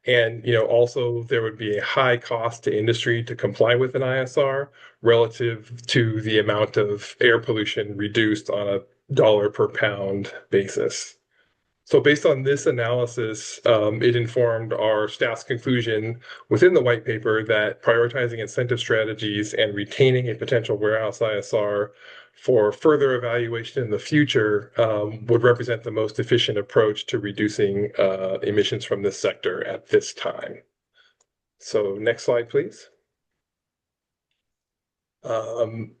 P: And also there would be a high cost to industry to comply with an ISR relative to the amount of air pollution reduced on a dollar per pound basis. So based on this analysis, it informed our staff's conclusion within the white paper that prioritizing incentive strategies and retaining a potential warehouse ISR for further evaluation in the future would represent the most efficient approach to reducing emissions from this sector at this time. So next slide, please.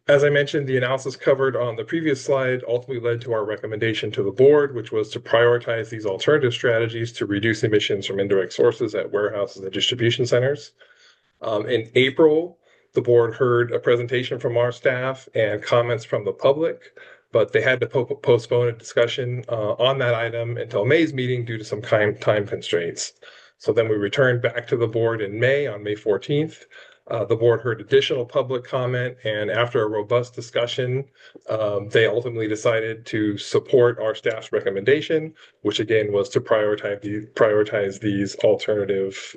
P: As I mentioned, the analysis covered on the previous slide ultimately led to our recommendation to the board, which was to prioritize these alternative strategies to reduce emissions from indirect sources at warehouses and distribution centers. In April, the board heard a presentation from our staff and comments from the public, but they had to postpone a discussion on that item until May's meeting due to some time constraints. So then we returned back to the board in May, on May 14th. The board heard additional public comment, and after a robust discussion, they ultimately decided to support our staff's recommendation, which again was to prioritize these alternative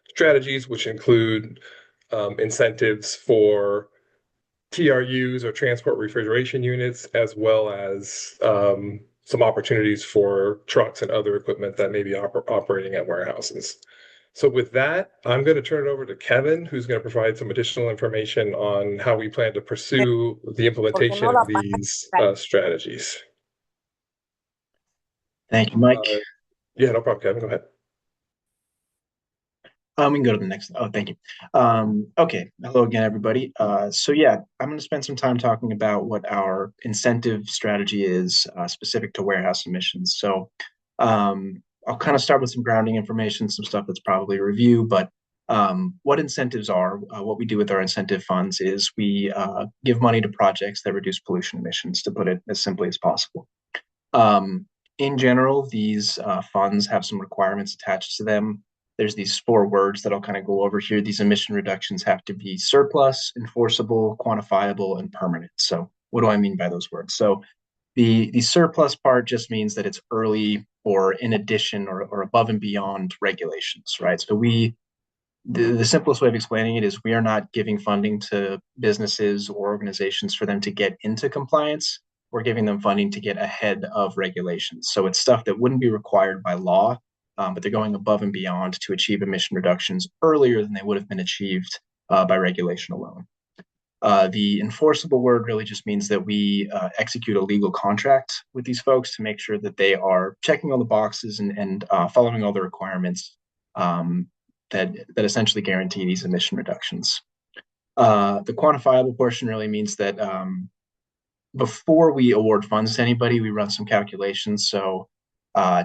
P: strategies, which include incentives for TRUs or transport refrigeration units, as well as some opportunities for trucks and other equipment that may be operating at warehouses. So with that, I'm going to turn it over to Kevin, who's going to provide some additional information on how we plan to pursue the implementation of these strategies.
G: Thank you, Mike.
P: Yeah, no problem, Kevin. Go ahead.
G: We can go to the next. Oh, thank you. Okay. Hello again, everybody. So yeah, I'm going to spend some time talking about what our incentive strategy is specific to warehouse emissions. So I'll kind of start with some grounding information, some stuff that's probably a review, but what incentives are, what we do with our incentive funds is we give money to projects that reduce pollution emissions, to put it as simply as possible. In general, these funds have some requirements attached to them. There's these 4 words that I'll kind of go over here. These emission reductions have to be surplus, enforceable, quantifiable, and permanent. So what do I mean by those words? So the surplus part just means that it's early or in addition or above and beyond regulations, right? So the simplest way of explaining it is we are not giving funding to businesses or organizations for them to get into compliance. We're giving them funding to get ahead of regulations. So it's stuff that wouldn't be required by law, but they're going above and beyond to achieve emission reductions earlier than they would have been achieved by regulation alone. The enforceable word really just means that we execute a legal contract with these folks to make sure that they are checking all the boxes and following all the requirements that essentially guarantee these emission reductions. The quantifiable portion really means that before we award funds to anybody, we run some calculations. So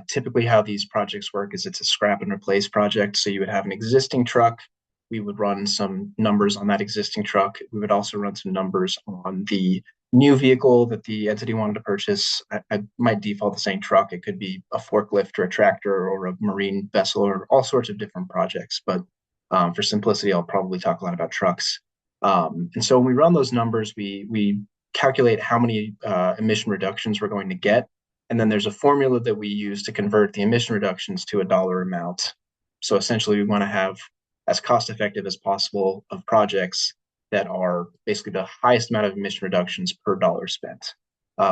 G: typically how these projects work is it's a scrap and replace project. So you would have an existing truck. We would run some numbers on that existing truck. We would also run some numbers on the new vehicle that the entity wanted to purchase. I might default to saying truck. It could be a forklift or a tractor or a marine vessel or all sorts of different projects. But for simplicity, I'll probably talk a lot about trucks. And so when we run those numbers, we calculate how many emission reductions we're going to get. And then there's a formula that we use to convert the emission reductions to a dollar amount. So essentially, we want to have as cost-effective as possible of projects that are basically the highest amount of emission reductions per dollar spent.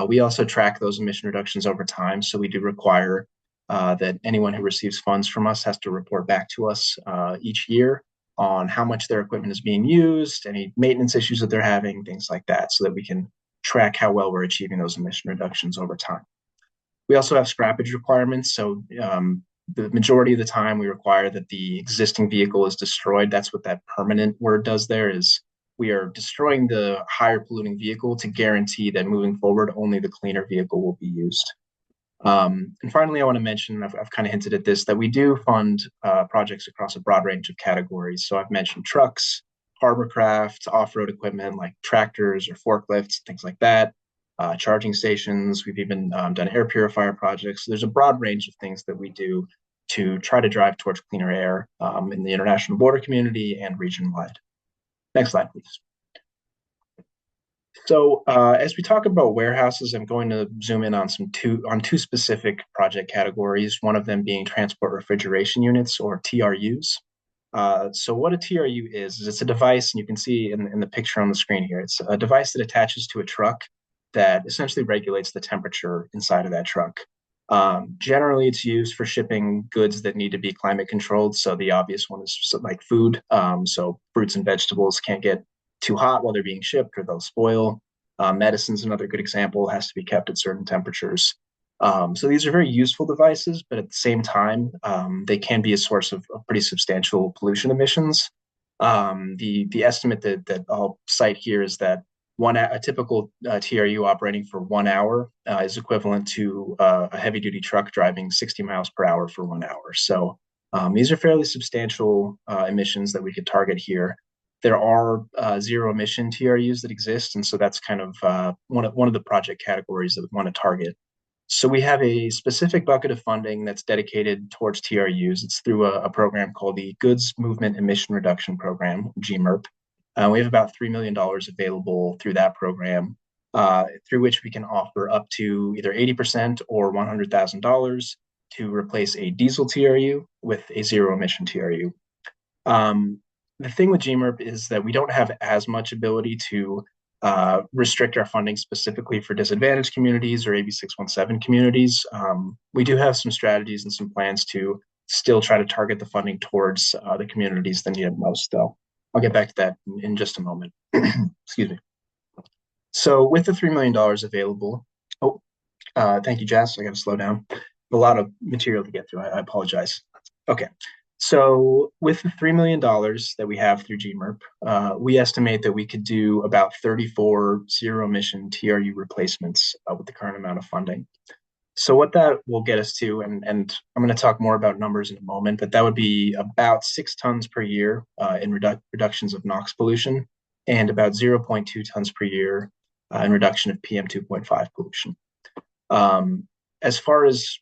G: We also track those emission reductions over time. So we do require that anyone who receives funds from us has to report back to us each year on how much their equipment is being used, any maintenance issues that they're having, things like that, so that we can track how well we're achieving those emission reductions over time. We also have scrappage requirements. So the majority of the time we require that the existing vehicle is destroyed. That's what that permanent word does there, is we are destroying the higher polluting vehicle to guarantee that moving forward, only the cleaner vehicle will be used. And finally, I want to mention, I've kind of hinted at this, that we do fund projects across a broad range of categories. So I've mentioned trucks, hovercraft, off-road equipment like tractors or forklifts, things like that, charging stations. We've even done air purifier projects. So there's a broad range of things that we do to try to drive towards cleaner air in the international border community and region-wide. Next slide, please. So as we talk about warehouses, I'm going to zoom in on two specific project categories, one of them being transport refrigeration units, or TRUs. So what a TRU is it's a device, and you can see in the picture on the screen here, it's a device that attaches to a truck that essentially regulates the temperature inside of that truck. Generally, it's used for shipping goods that need to be climate controlled. So the obvious one is like food. So fruits and vegetables can't get too hot while they're being shipped or they'll spoil. Medicine's another good example, has to be kept at certain temperatures. So these are very useful devices, but at the same time, they can be a source of pretty substantial pollution emissions. The estimate that I'll cite here is that a typical TRU operating for 1 hour is equivalent to a heavy-duty truck driving 60 miles per hour for 1 hour. So these are fairly substantial emissions that we could target here. There are zero-emission TRUs that exist, and so that's kind of one of the project categories that we want to target. So we have a specific bucket of funding that's dedicated towards TRUs. It's through a program called the Goods Movement Emission Reduction Program, GMERP. We have about $3 million available through that program, through which we can offer up to either 80% or $100,000 to replace a diesel TRU with a zero-emission TRU. The thing with GMERP is that we don't have as much ability to restrict our funding specifically for disadvantaged communities or AB617 communities. We do have some strategies and some plans to still try to target the funding towards the communities that need it most, though. I'll get back to that in just a moment. Excuse me. So with the $3 million available, thank you, Jess. I got to slow down. A lot of material to get through. I apologize. Okay. So with the $3 million that we have through GMERP, we estimate that we could do about 34 zero-emission TRU replacements with the current amount of funding. So what that will get us to, and I'm going to talk more about numbers in a moment, but that would be about 6 tons per year in reductions of NOx pollution and about 0.2 tons per year in reduction of PM 2.5 pollution. As far as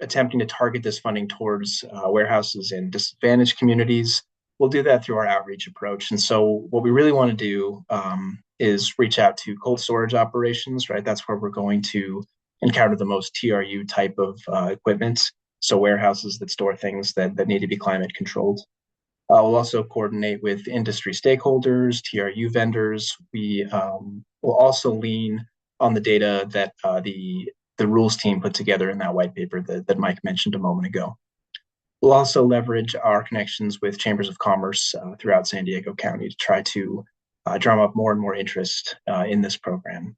G: attempting to target this funding towards warehouses in disadvantaged communities, we'll do that through our outreach approach. And so what we really want to do is reach out to cold storage operations, right? That's where we're going to encounter the most TRU type of equipment. So warehouses that store things that need to be climate controlled. We'll also coordinate with industry stakeholders, TRU vendors. We will also lean on the data that the rules team put together in that white paper that Mike mentioned a moment ago. We'll also leverage our connections with chambers of commerce throughout San Diego County to try to drum up more and more interest in this program.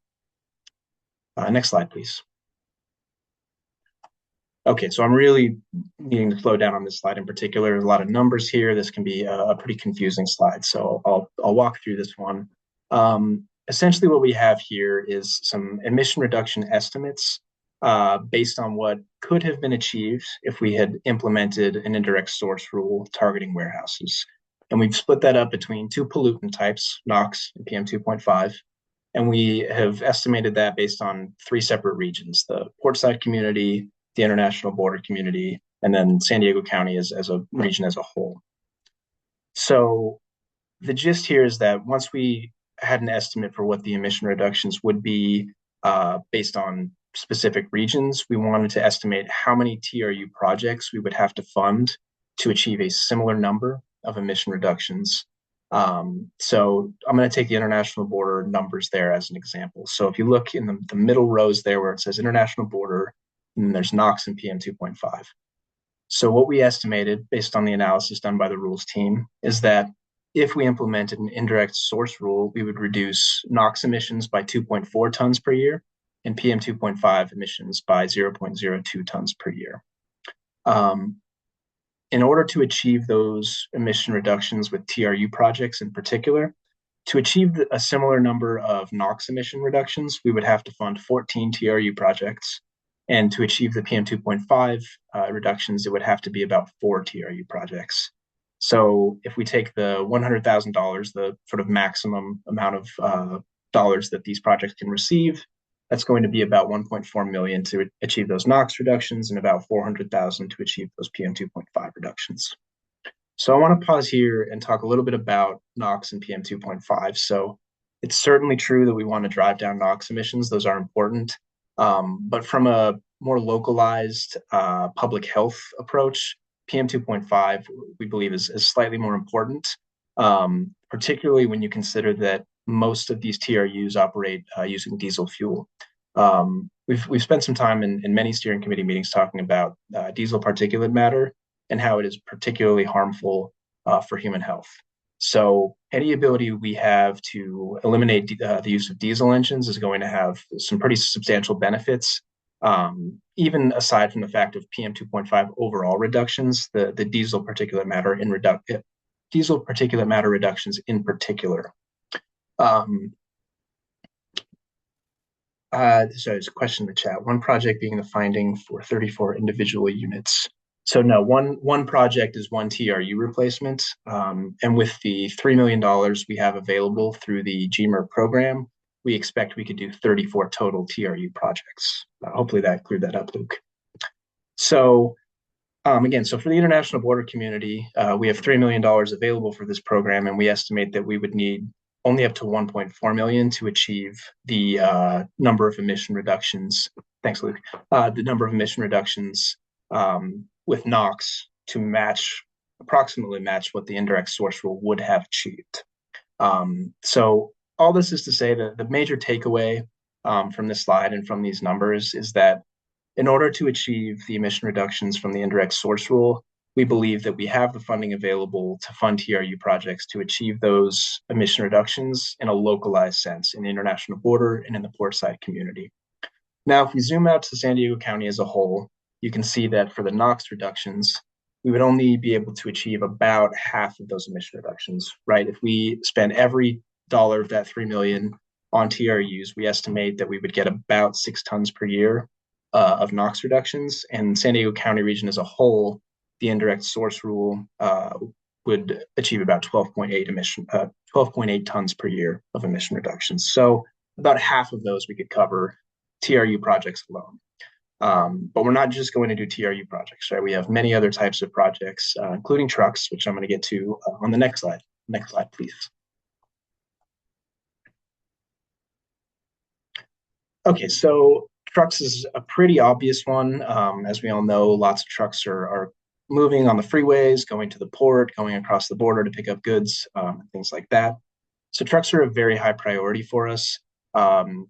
G: Next slide, please. Okay, so I'm really needing to slow down on this slide in particular. There's a lot of numbers here. This can be a pretty confusing slide, so I'll walk through this one. Essentially what we have here is some emission reduction estimates based on what could have been achieved if we had implemented an indirect source rule targeting warehouses. And we've split that up between 2 pollutant types, NOx and PM 2.5. And we have estimated that based on 3 separate regions, the portside community, the international border community, and then San Diego County as a region as a whole. So the gist here is that once we had an estimate for what the emission reductions would be based on specific regions, we wanted to estimate how many TRU projects we would have to fund to achieve a similar number of emission reductions. So I'm going to take the international border numbers there as an example. So if you look in the middle rows there where it says international border, and then there's NOx and PM 2.5. So what we estimated based on the analysis done by the rules team is that if we implemented an indirect source rule, we would reduce NOx emissions by 2.4 tons per year and PM 2.5 emissions by 0.02 tons per year. In order to achieve those emission reductions with TRU projects in particular, To achieve a similar number of NOx emission reductions, we would have to fund 14 TRU projects. And to achieve the PM2.5 reductions, it would have to be about 4 TRU projects. So if we take the $100,000, the sort of maximum amount of dollars that these projects can receive, that's going to be about 1.4 million to achieve those NOx reductions and about 400,000 to achieve those PM2.5 reductions. So I want to pause here and talk a little bit about NOx and PM2.5. So it's certainly true that we want to drive down NOx emissions. Those are important. But from a more localized public health approach, PM2.5, we believe, is slightly more important, particularly when you consider that most of these TRUs operate using diesel fuel. We've spent some time in many steering committee meetings talking about diesel particulate matter and how it is particularly harmful for human health. So any ability we have to eliminate the use of diesel engines is going to have some pretty substantial benefits. Even aside from the fact of PM2.5 overall reductions, the diesel particulate matter reductions in particular. So there's a question in the chat. One project being the finding for 34 individual units. So no, one project is one TRU replacement. And with the $3 million we have available through the GMER program, we expect we could do 34 total TRU projects. Hopefully that cleared that up, Luke. So again, so for the international border community, we have $3 million available for this program, and we estimate that we would need only up to 1.4 million to achieve the number of emission reductions. Thanks, Luke. The number of emission reductions with NOx to approximately match what the indirect source rule would have achieved. So all this is to say that the major takeaway from this slide and from these numbers is that in order to achieve the emission reductions from the indirect source rule, we believe that we have the funding available to fund TRU projects to achieve those emission reductions in a localized sense in the international border and in the portside community. Now, if we zoom out to San Diego County as a whole, you can see that for the NOx reductions, we would only be able to achieve about half of those emission reductions, right? If we spend every dollar of that 3 million on TRUs, we estimate that we would get about 6 tons per year of NOx reductions. And San Diego County region as a whole, the indirect source rule would achieve about 12.8 tons per year of emission reductions. So about half of those we could cover TRU projects alone. But we're not just going to do TRU projects, right? We have many other types of projects, including trucks, which I'm going to get to on the next slide. Next slide, please. Okay, so trucks is a pretty obvious one. As we all know, lots of trucks are moving on the freeways, going to the port, going across the border to pick up goods, things like that. So trucks are a very high priority for us,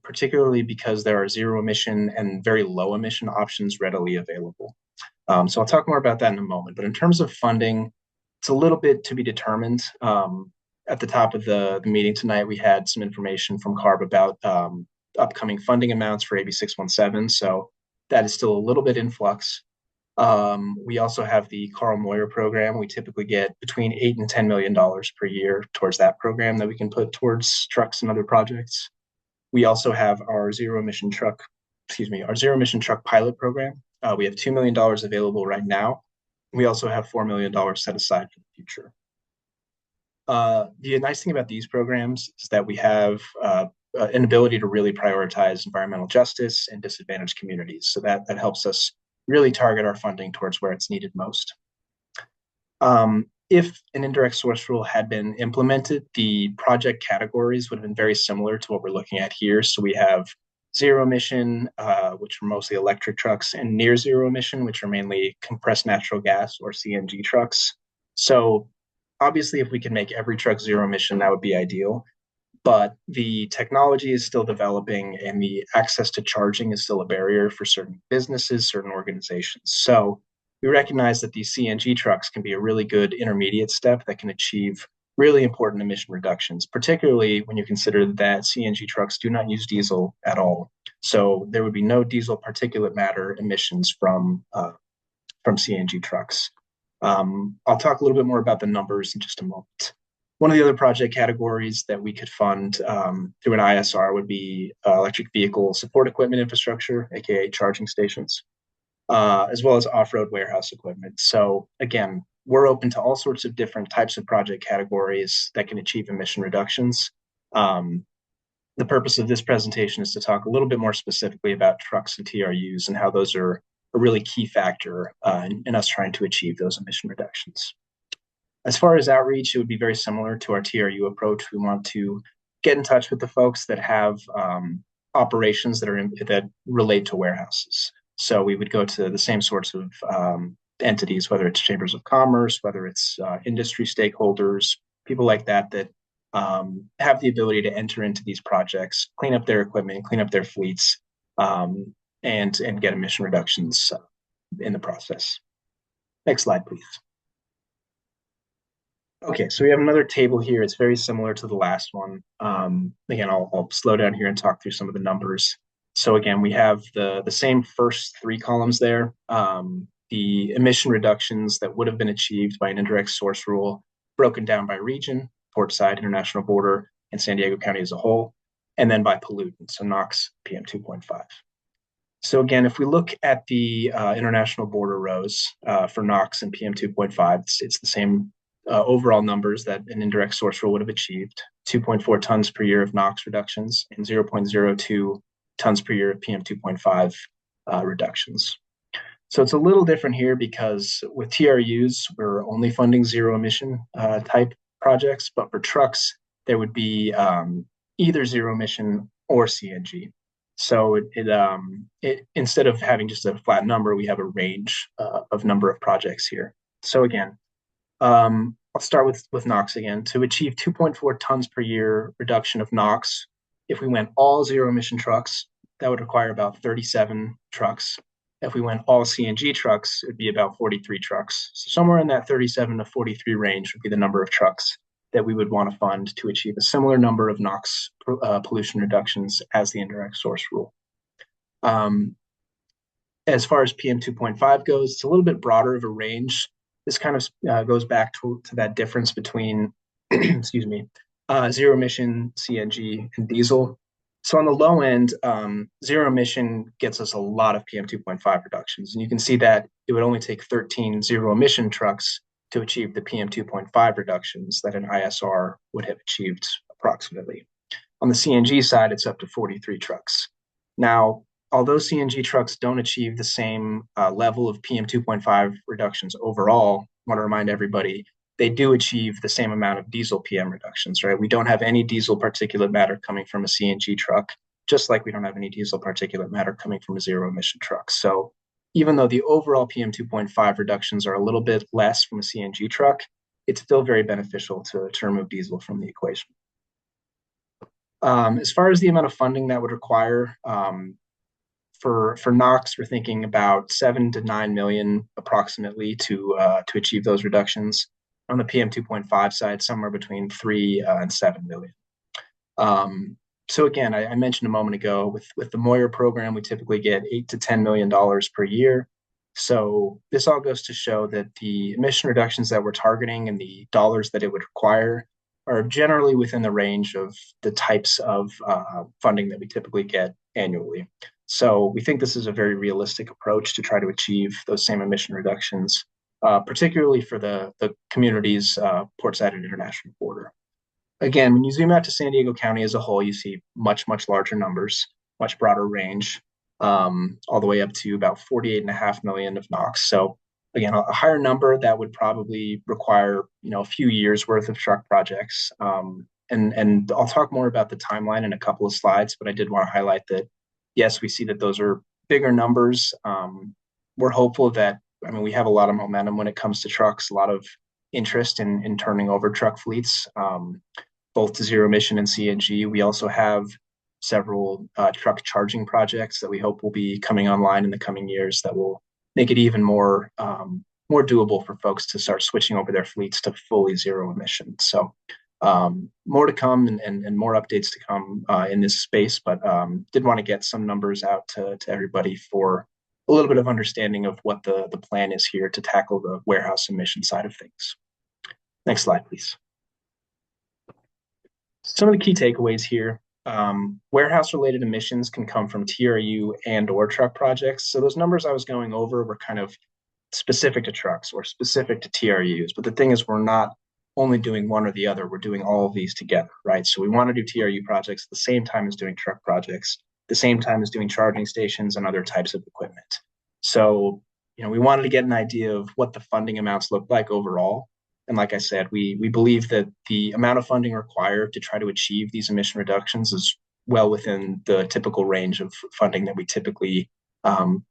G: particularly because there are zero emission and very low emission options readily available. So I'll talk more about that in a moment. But in terms of funding, it's a little bit to be determined. At the top of the meeting tonight, we had some information from CARB about upcoming funding amounts for AB617. So that is still a little bit in flux. We also have the Carl Moyer program. We typically get between $8 and $10 million per year towards that program that we can put towards trucks and other projects. We also have our zero emission truck pilot program. We have $2 million available right now. We also have $4 million set aside for the future. The nice thing about these programs is that we have an ability to really prioritize environmental justice and disadvantaged communities. So that helps us really target our funding towards where it's needed most. If an indirect source rule had been implemented, the project categories would have been very similar to what we're looking at here. So we have zero emission, which are mostly electric trucks, and near zero emission, which are mainly compressed natural gas or CNG trucks. So obviously, if we can make every truck zero emission, that would be ideal. But the technology is still developing and the access to charging is still a barrier for certain businesses, certain organizations. So we recognize that these CNG trucks can be a really good intermediate step that can achieve really important emission reductions, particularly when you consider that CNG trucks do not use diesel at all. So there would be no diesel particulate matter emissions from CNG trucks. I'll talk a little bit more about the numbers in just a moment. One of the other project categories that we could fund through an ISR would be electric vehicle support equipment infrastructure, aka charging stations, as well as off-road warehouse equipment. So again, we're open to all sorts of different types of project categories that can achieve emission reductions. The purpose of this presentation is to talk a little bit more specifically about trucks and TRUs and how those are a really key factor in us trying to achieve those emission reductions. As far as outreach, it would be very similar to our TRU approach. We want to get in touch with the folks that have operations that relate to warehouses. So we would go to the same sorts of entities, whether it's chambers of commerce, whether it's industry stakeholders, people like that have the ability to enter into these projects, clean up their equipment, clean up their fleets, and get emission reductions in the process. Next slide, please. Okay, so we have another table here. It's very similar to the last one. Again, I'll slow down here and talk through some of the numbers. So again, we have the same first three columns there. The emission reductions that would have been achieved by an indirect source rule, broken down by region, port side, international border, and San Diego County as a whole, and then by pollutant, so NOx, PM 2.5. So again, if we look at the international border rows for NOx and PM 2.5, it's the same overall numbers that an indirect source rule would have achieved, 2.4 tons per year of NOx reductions and 0.02 tons per year of PM 2.5 reductions. So it's a little different here because with TRUs, we're only funding zero emission type projects, but for trucks, there would be either zero emission or CNG. So it instead of having just a flat number, we have a range of number of projects here. So again, I'll start with NOx again. To achieve 2.4 tons per year reduction of NOx, if we went all zero emission trucks, that would require about 37 trucks. If we went all CNG trucks, it would be about 43 trucks. So somewhere in that 37 to 43 range would be the number of trucks that we would want to fund to achieve a similar number of NOx pollution reductions as the indirect source rule. As far as PM 2.5 goes, it's a little bit broader of a range. This kind of goes back to that difference between, excuse me, zero emission CNG and diesel. So on the low end, zero emission gets us a lot of PM 2.5 reductions. And you can see that it would only take 13 zero emission trucks to achieve the PM 2.5 reductions that an ISR would have achieved approximately. On the CNG side, it's up to 43 trucks. Now, although CNG trucks don't achieve the same level of PM 2.5 reductions overall, I want to remind everybody, they do achieve the same amount of diesel PM reductions, right? We don't have any diesel particulate matter coming from a CNG truck, just like we don't have any diesel particulate matter coming from a zero emission truck. So even though the overall PM 2.5 reductions are a little bit less from a CNG truck, it's still very beneficial to remove diesel from the equation. As far as the amount of funding that would require, for NOx, we're thinking about 7 to 9 million approximately to achieve those reductions. On the PM 2.5 side, somewhere between 3 and 7 million. So again, I mentioned a moment ago, with the Moyer program, we typically get $8 to $10 million per year. So this all goes to show that the emission reductions that we're targeting and the dollars that it would require are generally within the range of the types of funding that we typically get annually. So we think this is a very realistic approach to try to achieve those same emission reductions, particularly for the communities portside and international border. Again, when you zoom out to San Diego County as a whole, you see much, much larger numbers, much broader range, all the way up to about 48.5 million of NOx. So again, a higher number that would probably require, a few years worth of truck projects. And I'll talk more about the timeline in a couple of slides, but I did want to highlight that, yes, we see that those are bigger numbers. We're hopeful that, we have a lot of momentum when it comes to trucks, a lot of interest in turning over truck fleets, both to zero emission and CNG. We also have several truck charging projects that we hope will be coming online in the coming years that will make it even more doable for folks to start switching over their fleets to fully zero emission. So more to come and more updates to come in this space, but did want to get some numbers out to everybody for a little bit of understanding of what the plan is here to tackle the warehouse emission side of things. Next slide, please. Some of the key takeaways here. Warehouse-related emissions can come from TRU and/or truck projects. So those numbers I was going over were kind of specific to trucks or specific to TRUs. But the thing is, we're not only doing one or the other. We're doing all of these together, right? So we want to do TRU projects at the same time as doing truck projects, the same time as doing charging stations and other types of equipment. So, we wanted to get an idea of what the funding amounts look like overall. And like I said, we believe that the amount of funding required to try to achieve these emission reductions is well within the typical range of funding that we typically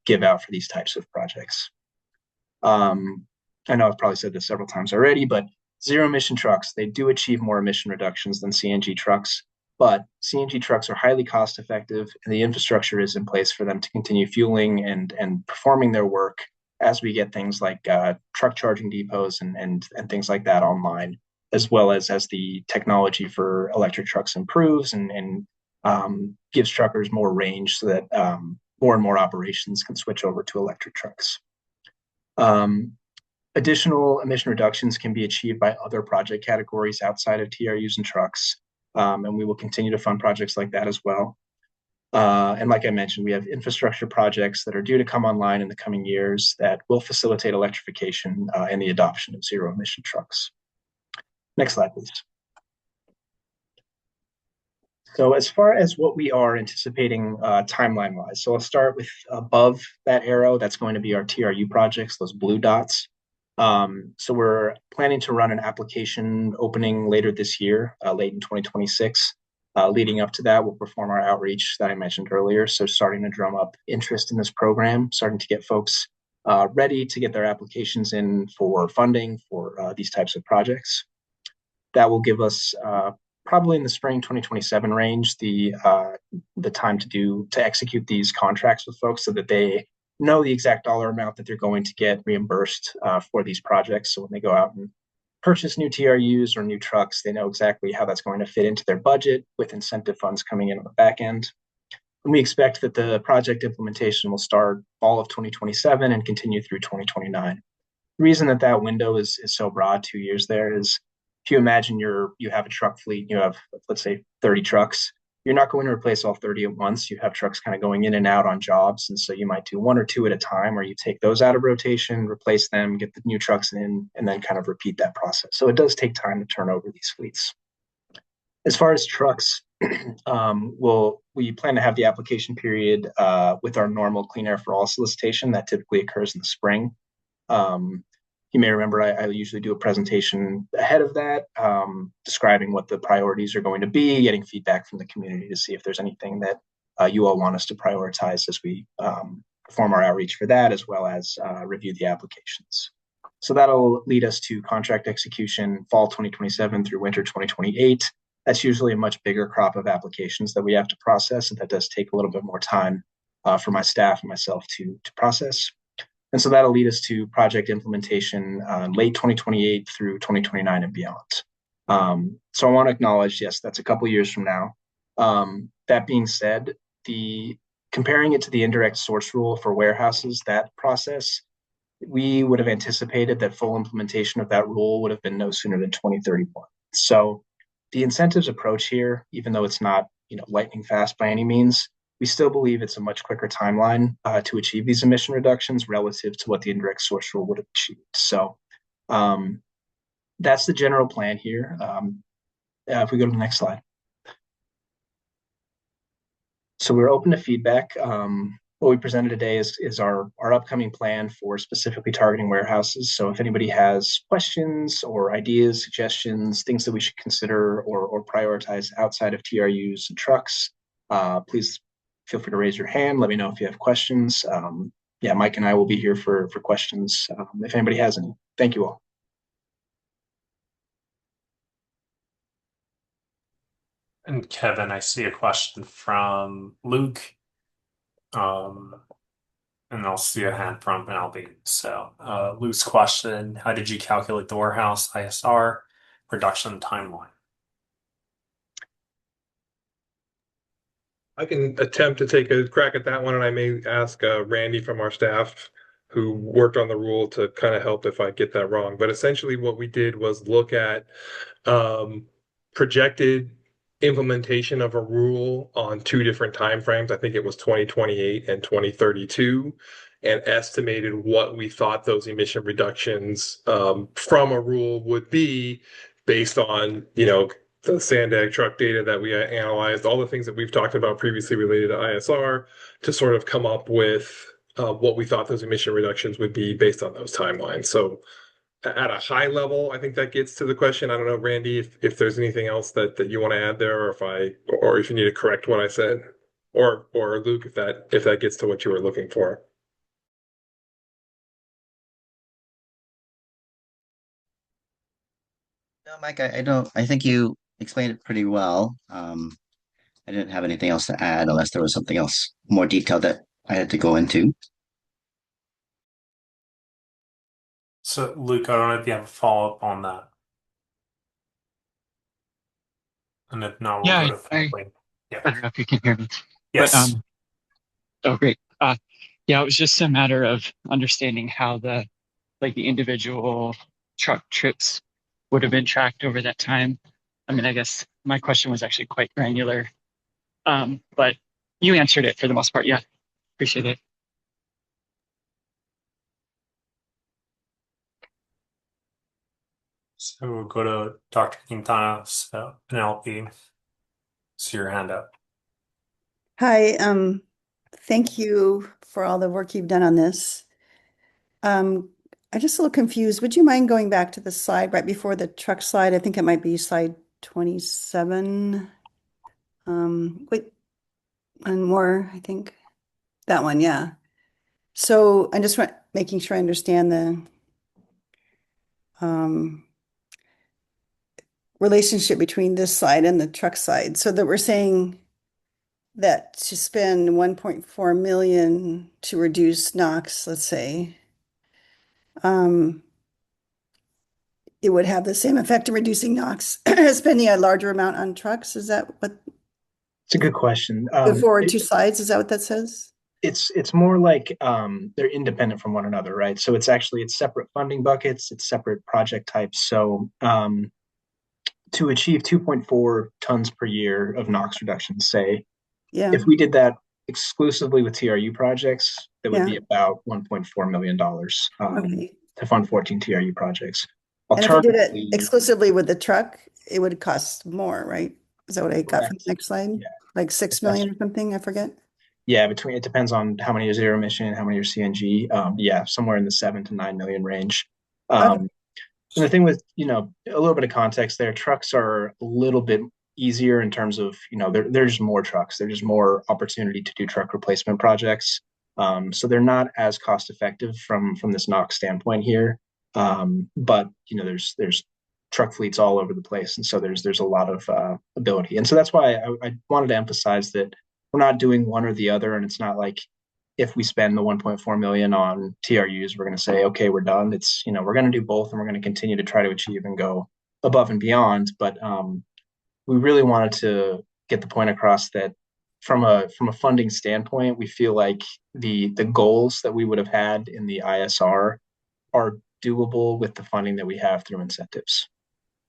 G: give out for these types of projects. I know I've probably said this several times already, but zero emission trucks, they do achieve more emission reductions than CNG trucks, but CNG trucks are highly cost effective and the infrastructure is in place for them to continue fueling and performing their work as we get things like truck charging depots and things like that online, as well as the technology for electric trucks improves and gives truckers more range so that more and more operations can switch over to electric trucks. Additional emission reductions can be achieved by other project categories outside of TRUs and trucks, and we will continue to fund projects like that as well. And like I mentioned, we have infrastructure projects that are due to come online in the coming years that will facilitate electrification and the adoption of zero emission trucks. Next slide, please. So as far as what we are anticipating timeline-wise, so I'll start with above that arrow. That's going to be our TRU projects, those blue dots. So we're planning to run an application opening later this year, late in 2026. Leading up to that, we'll perform our outreach that I mentioned earlier. So starting to drum up interest in this program, starting to get folks ready to get their applications in for funding for these types of projects. That will give us probably in the spring 2027 range the time to execute these contracts with folks so that they know the exact dollar amount that they're going to get reimbursed for these projects. So when they go out and purchase new TRUs or new trucks, they know exactly how that's going to fit into their budget with incentive funds coming in on the back end. And we expect that the project implementation will start fall of 2027 and continue through 2029. The reason that window is so broad, 2 years there, is if you imagine you have a truck fleet, you have, let's say, 30 trucks, you're not going to replace all 30 at once. You have trucks kind of going in and out on jobs. And so you might do one or two at a time, or you take those out of rotation, replace them, get the new trucks in, and then kind of repeat that process. So it does take time to turn over these fleets. As far as trucks, we plan to have the application period with our normal Clean Air for All solicitation that typically occurs in the spring. You may remember I usually do a presentation ahead of that, describing what the priorities are going to be, getting feedback from the community to see if there's anything that you all want us to prioritize as we perform our outreach for that, as well as review the applications. So that'll lead us to contract execution fall 2027 through winter 2028. That's usually a much bigger crop of applications that we have to process, and that does take a little bit more time for my staff and myself to process. And so that'll lead us to project implementation late 2028 through 2029 and beyond. So I want to acknowledge, yes, that's a couple years from now. That being said, comparing it to the indirect source rule for warehouses, that process, we would have anticipated that full implementation of that rule would have been no sooner than 2031. So the incentives approach here, even though it's not lightning fast by any means, we still believe it's a much quicker timeline to achieve these emission reductions relative to what the indirect source rule would have achieved. So that's the general plan here. If we go to the next slide. So we're open to feedback. What we presented today is our upcoming plan for specifically targeting warehouses. So if anybody has questions or ideas, suggestions, things that we should consider or prioritize outside of TRUs and trucks, please feel free to raise your hand. Let me know if you have questions. Mike and I will be here for questions if anybody has any. Thank you all.
B: And Kevin, I see a question from Luke. And I'll see a hand from Penelope. So Luke's question, how did you calculate the warehouse ISR reduction timeline?
P: I can attempt to take a crack at that one, and I may ask Randy from our staff who worked on the rule to kind of help if I get that wrong. But essentially what we did was look at projected implementation of a rule on two different timeframes. I think it was 2028 and 2032, and estimated what we thought those emission reductions from a rule would be based on, the Sandag truck data that we analyzed, all the things that we've talked about previously related to ISR, to sort of come up with what we thought those emission reductions would be based on those timelines. So at a high level, I think that gets to the question. I don't know, Randy, if there's anything else that you want to add there, or if you need to correct what I said, or Luke, if that gets to what you were looking for.
Q: No, Mike, I don't. I think you explained it pretty well. I didn't have anything else to add unless there was something else more detailed that I had to go into.
B: So, Luke, I don't know if you have a follow-up on that. And if not, we'll
R: Yeah,
B: go to Wayne. Yeah.
R: I don't know if you can hear me.
B: Yes.
R: Oh, great. Yeah, it was just a matter of understanding how the individual truck trips would have been tracked over that time. I mean, I guess my question was actually quite granular, but you answered it for the most part. Yeah, appreciate it.
B: So we'll go to Dr. Quintana, Penelope. See your hand up.
M: Hi, thank you for all the work you've done on this. I'm just a little confused. Would you mind going back to the slide right before the truck slide? I think it might be slide 27. Wait, one more, I think. That one, yeah. So I'm just making sure I understand the relationship between this slide and the truck side. So that we're saying that to spend 1.4 million to reduce NOx, let's say, it would have the same effect in reducing NOx as spending a larger amount on trucks. Is that what?
G: It's a good question.
M: The forward two slides, is that what that says?
G: It's more like they're independent from one another, right? So it's separate funding buckets, it's separate project types. So to achieve 2.4 tons per year of NOx reductions, say,
M: Yeah.
G: if we did that exclusively with TRU projects, it would be about $1.4 million to fund 14 TRU projects.
M: And if we did it exclusively with the truck, it would cost more, right? Is that what I got from the next slide?
G: Yeah.
M: Like 6 million or something, I forget.
G: Yeah, it depends on how many are zero emission, how many are CNG. Yeah, somewhere in the 7 to 9 million range. And the thing with, a little bit of context there, trucks are a little bit easier in terms of, there's more trucks. There's more opportunity to do truck replacement projects. So they're not as cost effective from this NOx standpoint here. But, there's truck fleets all over the place. And so there's a lot of ability. And so that's why I wanted to emphasize that we're not doing one or the other. And it's not like if we spend the 1.4 million on TRUs, we're going to say, okay, we're done. It's, we're going to do both and we're going to continue to try to achieve and go above and beyond. But we really wanted to get the point across that from a funding standpoint, we feel like the goals that we would have had in the ISR are doable with the funding that we have through incentives.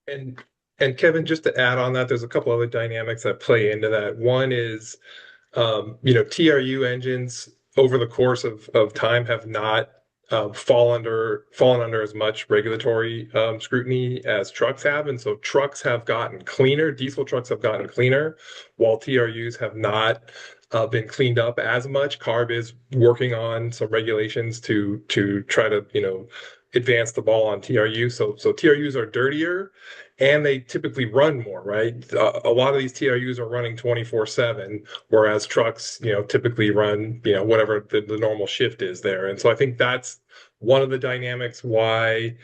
P: And Kevin, just to add on that, there's a couple other dynamics that play into that. One is, TRU engines over the course of time have not fallen under as much regulatory scrutiny as trucks have, and so trucks have gotten cleaner. Diesel trucks have gotten cleaner, while TRUs have not been cleaned up as much. CARB is working on some regulations to try to advance the ball on TRU. So TRUs are dirtier, and they typically run more, right? A lot of these TRUs are running 24/7, whereas trucks, typically run, whatever the normal shift is there. And so I think that's one of the dynamics why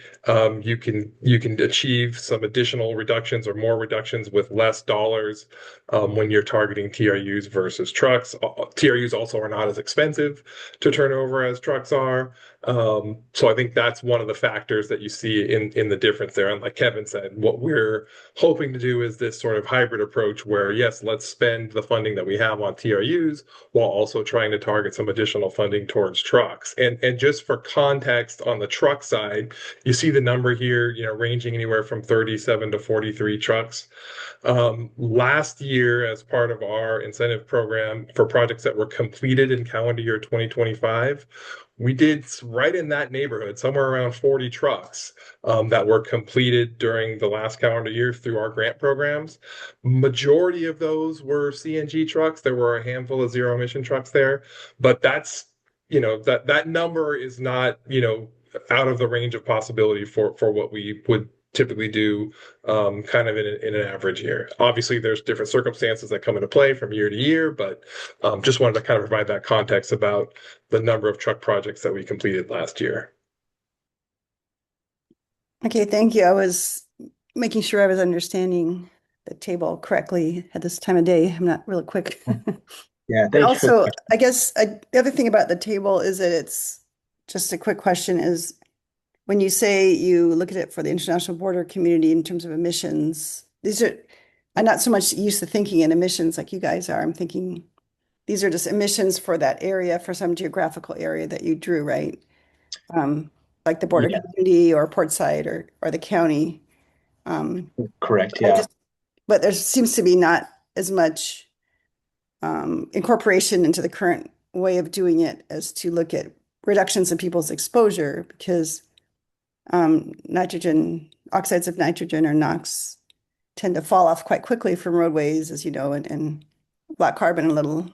P: you can achieve some additional reductions or more reductions with less dollars when you're targeting TRUs versus trucks. TRUs also are not as expensive to turn over as trucks are. So I think that's one one of the factors that you see in the difference there. And like Kevin said, what we're hoping to do is this sort of hybrid approach where, yes, let's spend the funding that we have on TRUs while also trying to target some additional funding towards trucks. And just for context on the truck side, you see the number here, ranging anywhere from 37 to 43 trucks. Last year, as part of our incentive program for projects that were completed in calendar year 2025, we did right in that neighborhood, somewhere around 40 trucks that were completed during the last calendar year through our grant programs. Majority of those were CNG trucks. There were a handful of zero emission trucks there, but that's, that number is not, out of the range of possibility for what we would typically do kind of in an average year. Obviously, there's different circumstances that come into play from year to year, but just wanted to kind of provide that context about the number of truck projects that we completed last year.
M: Okay, thank you. I was making sure I was understanding the table correctly at this time of day. I'm not real quick.
G: Yeah,
M: But
G: thank you.
M: also, I guess the other thing about the table is that it's just a quick question is when you say you look at it for the international border community in terms of emissions, I'm not so much used to thinking in emissions like you guys are. I'm thinking these are just emissions for that area, for some geographical area that you drew, right? Like the border
G: Yeah.
M: community or Portside or the county.
G: Correct, yeah.
M: But there seems to be not as much incorporation into the current way of doing it as to look at reductions in people's exposure because oxides of nitrogen or NOx tend to fall off quite quickly from roadways, as you know, and black carbon a little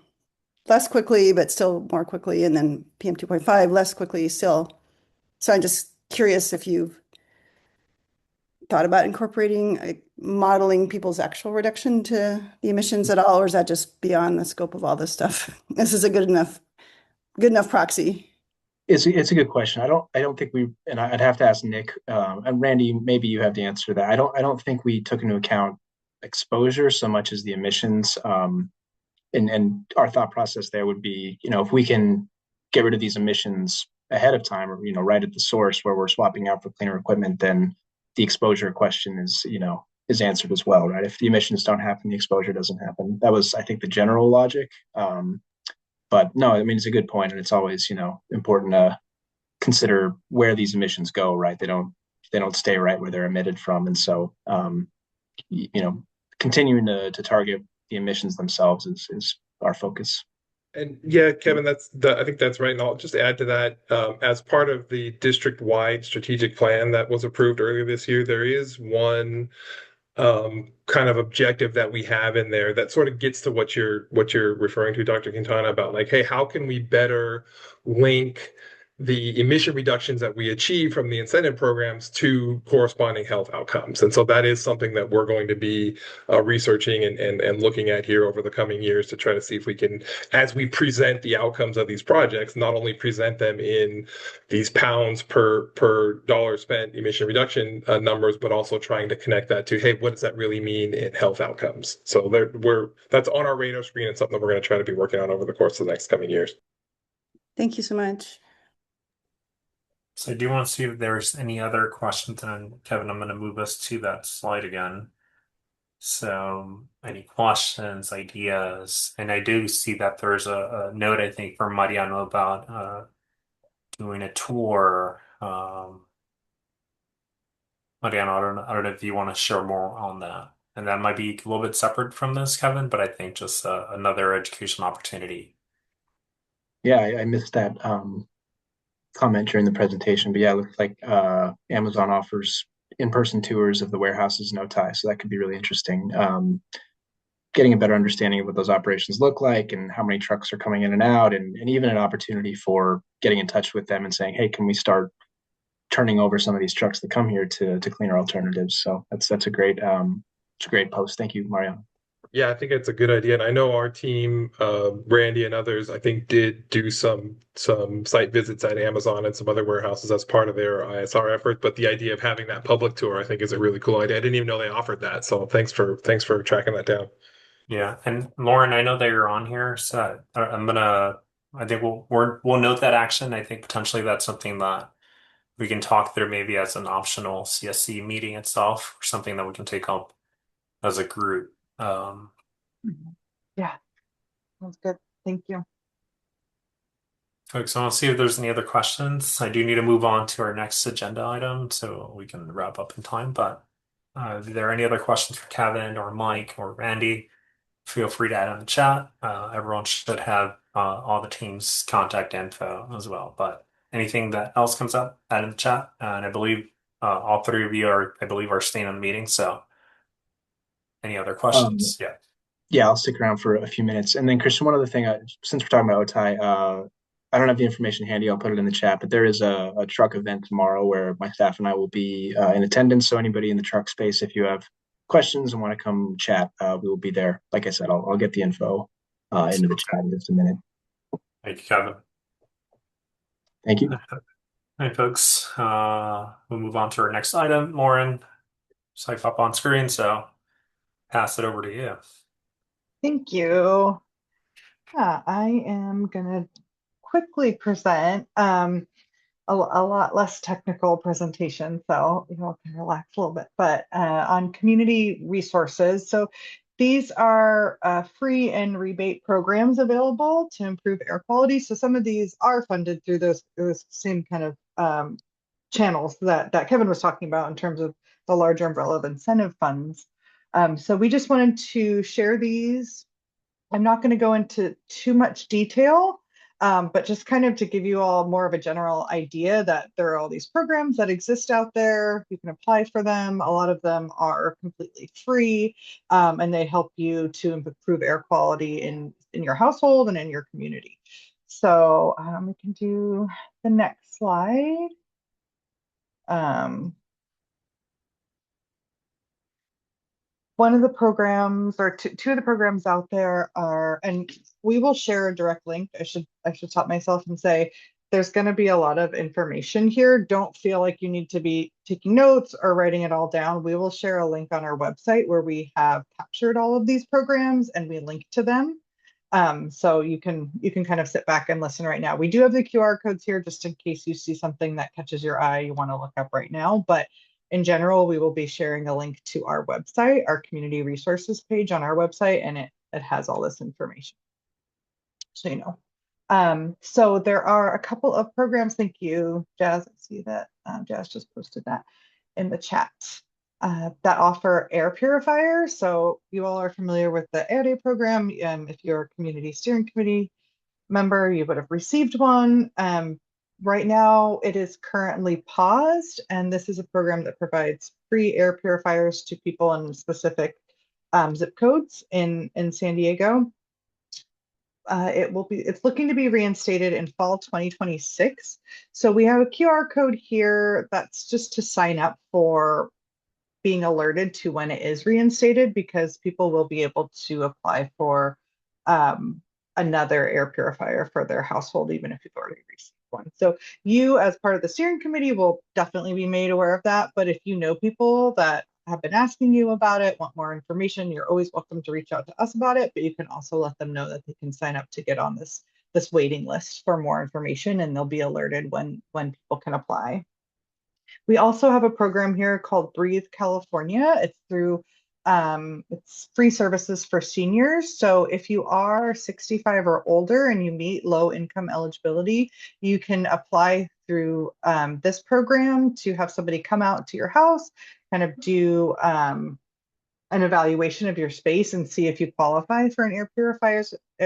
M: less quickly, but still more quickly, and then PM 2.5 less quickly still. So I'm just curious if you've thought about incorporating, modeling people's actual reduction to the emissions at all, or is that just beyond the scope of all this stuff? This is a good enough proxy.
G: It's a good question. I don't think and I'd have to ask Nick and Randy. Maybe you have the answer to that. I don't think we took into account exposure so much as the emissions. And our thought process there would be, if we can get rid of these emissions ahead of time, or right at the source where we're swapping out for cleaner equipment, then the exposure question is answered as well, right? If the emissions don't happen, the exposure doesn't happen. That was, I think, the general logic. But no, I mean, it's a good point, and it's always, important to consider where these emissions go, right? They don't stay right where they're emitted from. And so, continuing to target the emissions themselves is our focus.
P: And yeah, Kevin, I think that's right. And I'll just add to that, as part of the district-wide strategic plan that was approved earlier this year, there is one kind of objective that we have in there that sort of gets to what you're referring to, Dr. Quintana, about like, hey, how can we better link the emission reductions that we achieve from the incentive programs to corresponding health outcomes? And so that is something that we're going to be researching and looking at here over the coming years to try to see if we can, as we present the outcomes of these projects, not only present them in these pounds per dollar spent emission reduction numbers, but also trying to connect that to, hey, what does that really mean in health outcomes? So that's on our radar screen and something that we're going to try to be working on over the course of the next coming years.
M: Thank you so much.
B: So I do want to see if there's any other questions, and Kevin, I'm going to move us to that slide again. So any questions, ideas, and I do see that there's a note, I think, from Mariano about doing a tour. Mariano, I don't know if you want to share more on that. And that might be a little bit separate from this, Kevin, but I think just another education opportunity.
G: Yeah, I missed that comment during the presentation, but yeah, it looks like Amazon offers in-person tours of the warehouses in Otay, so that could be really interesting. Getting a better understanding of what those operations look like and how many trucks are coming in and out, and even an opportunity for getting in touch with them and saying, hey, can we start turning over some of these trucks that come here to cleaner alternatives? So that's a great post. Thank you, Mariano.
P: Yeah, I think it's a good idea. And I know our team, Randy and others, I think did do some site visits at Amazon and some other warehouses as part of their ISR effort. But the idea of having that public tour, I think, is a really cool idea. I didn't even know they offered that. So thanks for tracking that down.
B: Yeah, and Lauren, I know that you're on here, so I think we'll note that action. I think potentially that's something that we can talk through maybe as an optional CSC meeting itself, or something that we can take up as a group.
I: Yeah, sounds good. Thank you.
B: Folks, I want to see if there's any other questions. I do need to move on to our next agenda item so we can wrap up in time. But if there are any other questions for Kevin or Mike or Randy, feel free to add in the chat. Everyone should have all the team's contact info as well. But anything that else comes up, add in the chat. And I believe all three of you are staying on the meeting. So any other questions? Yeah.
G: Yeah, I'll stick around for a few minutes. And then, Christian, one other thing, since we're talking about Otay, I don't have the information handy. I'll put it in the chat, but there is a truck event tomorrow where my staff and I will be in attendance. So anybody in the truck space, if you have questions and want to come chat, we will be there. Like I said, I'll get the info into the chat in just a minute.
B: Thank you, Kevin.
G: Thank you.
B: All right, folks. We'll move on to our next item. Lauren, swipe up on screen, so pass it over to you.
S: Thank you. Yeah, I am going to quickly present a lot less technical presentation, so you all can relax a little bit, but on community resources. So these are free and rebate programs available to improve air quality. So some of these are funded through those same kind of channels that Kevin was talking about in terms of the larger umbrella of incentive funds. So we just wanted to share these. I'm not going to go into too much detail, but just kind of to give you all more of a general idea that there are all these programs that exist out there. You can apply for them. A lot of them are completely free, and they help you to improve air quality in your household and in your community. So we can do the next slide. One of the programs, or two of the programs out there are, and we will share a direct link. I should stop myself and say there's going to be a lot of information here. Don't feel like you need to be taking notes or writing it all down. We will share a link on our website where we have captured all of these programs and we link to them. So you can kind of sit back and listen right now. We do have the QR codes here just in case you see something that catches your eye you want to look up right now. But in general, we will be sharing a link to our website, our community resources page on our website, and it has all this information. So you know. So there are a couple of programs. Thank you, Jazz. I see that Jazz just posted that in the chat. That offer air purifiers. So you all are familiar with the Air Day program. If you're a community steering committee member, you would have received one. Right now, it is currently paused, and this is a program that provides free air purifiers to people in specific zip codes in San Diego. It's looking to be reinstated in fall 2026. So we have a QR code here that's just to sign up for being alerted to when it is reinstated, because people will be able to apply for another air purifier for their household, even if you've already received one. So you, as part of the steering committee, will definitely be made aware of that. But if you know people that have been asking you about it, want more information, you're always welcome to reach out to us about it. But you can also let them know that they can sign up to get on this waiting list for more information, and they'll be alerted when people can apply. We also have a program here called Breathe California. It's through it's free services for seniors. So if you are 65 or older and you meet low income eligibility, you can apply through this program to have somebody come out to your house, kind of do an evaluation of your space and see if you qualify for an air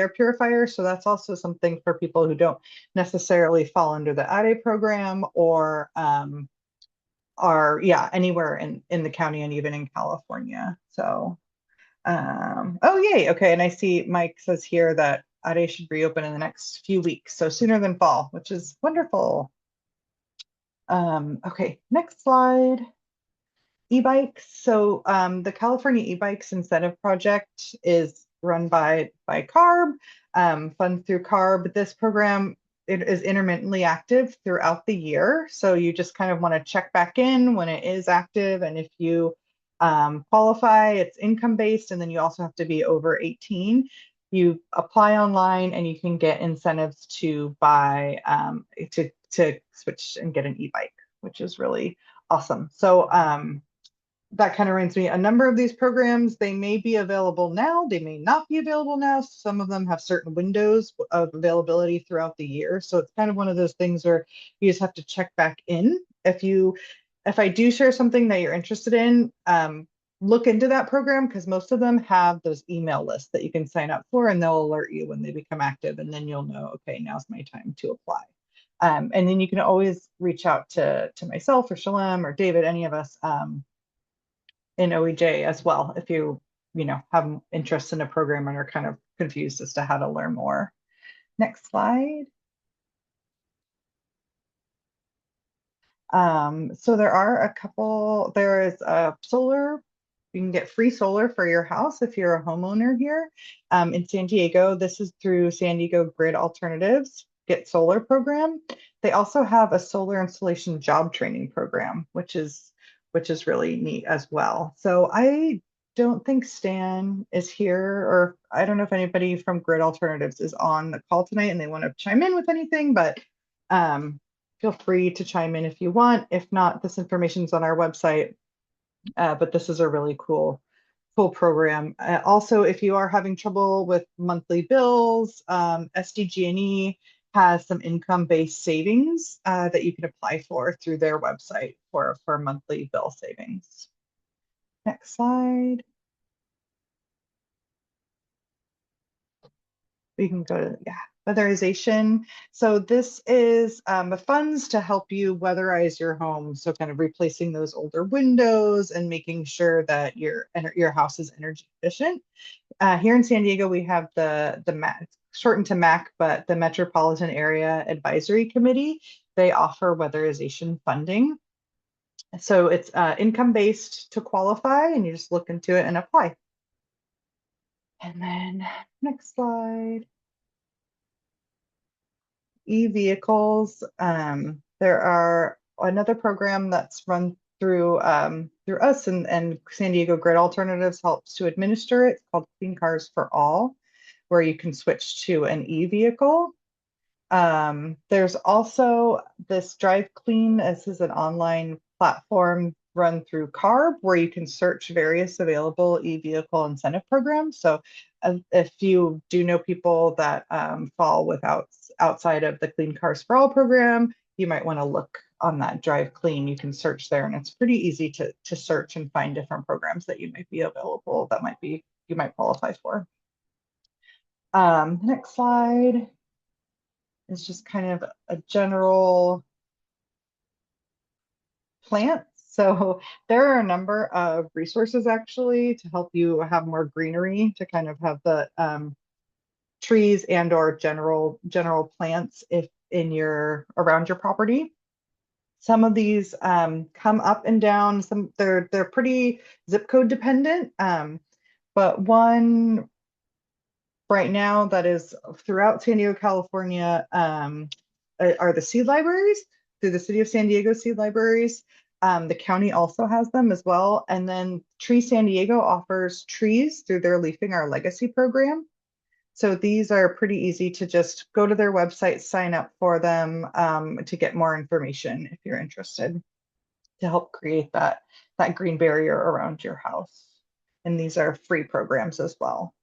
S: purifier. So that's also something for people who don't necessarily fall under the ADE program or are anywhere in the county and even in California. So oh yay, okay. And I see Mike says here that ADE should reopen in the next few weeks, so sooner than fall, which is wonderful. Okay, next slide. E-bikes. So the California E-bikes Incentive Project is run by CARB, funds through CARB. This program, it is intermittently active throughout the year. So you just kind of want to check back in when it is active. And if you qualify, it's income-based, and then you also have to be over 18. You apply online and you can get incentives to buy, to switch and get an e-bike. which is really awesome. So that kind of reminds me, a number of these programs, they may be available now, they may not be available now. Some of them have certain windows of availability throughout the year. So it's kind of one of those things where you just have to check back in. If I do share something that you're interested in, look into that program, because most of them have those email lists that you can sign up for, and they'll alert you when they become active, and then you'll know, okay, now's my time to apply. And then you can always reach out to myself or Shalem or David, any of us, in OEJ as well, if you have interest in a program and are kind of confused as to how to learn more. Next slide. So there is a solar, you can get free solar for your house if you're a homeowner here. In San Diego, this is through San Diego Grid Alternatives Get Solar program. They also have a solar installation job training program, which is really neat as well. So I don't think Stan is here, or I don't know if anybody from Grid Alternatives is on the call tonight and they want to chime in with anything, but feel free to chime in if you want. If not, this information is on our website, but this is a really cool program. Also, if you are having trouble with monthly bills, SDG&E has some income-based savings that you can apply for through their website for monthly bill savings. Next slide. We can go to, weatherization. So this is funds to help you weatherize your home. So kind of replacing those older windows and making sure that your house is energy efficient. Here in San Diego, we have the shortened to MAC, but the Metropolitan Area Advisory Committee. They offer weatherization funding. So it's income-based to qualify, and you just look into it and apply. And then next slide. E-vehicles. There are another program that's run through us, and San Diego Grid Alternatives helps to administer it. It's called Clean Cars for All, where you can switch to an e-vehicle. There's also this Drive Clean. This is an online platform run through CARB, where you can search various available e-vehicle incentive programs. So if you do know people that fall outside of the Clean Cars for All program, you might want to look on that Drive Clean. You can search there, and it's pretty easy to search and find different programs that you might be available that you might qualify for. Next slide is just kind of a general plants. So there are a number of resources actually to help you have more greenery, to kind of have the trees and or general plants around your property. Some of these come up and down. They're pretty zip code dependent, but one right now that is throughout San Diego, California, are the seed libraries through the City of San Diego seed libraries. The county also has them as well. And then Tree San Diego offers trees through their Leafing Our Legacy program. So these are pretty easy to just go to their website, sign up for them to get more information if you're interested, to help create that green barrier around your house. And these are free programs as well.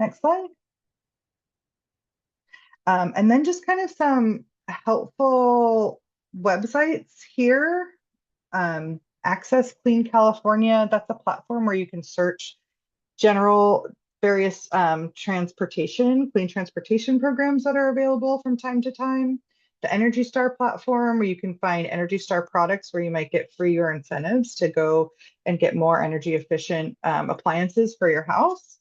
S: Next slide. And then just kind of some helpful websites here. Access Clean California, that's a platform where you can search various clean transportation programs that are available from time to time. The Energy Star platform, where you can find Energy Star products where you might get free or incentives to go and get more energy efficient appliances for your house.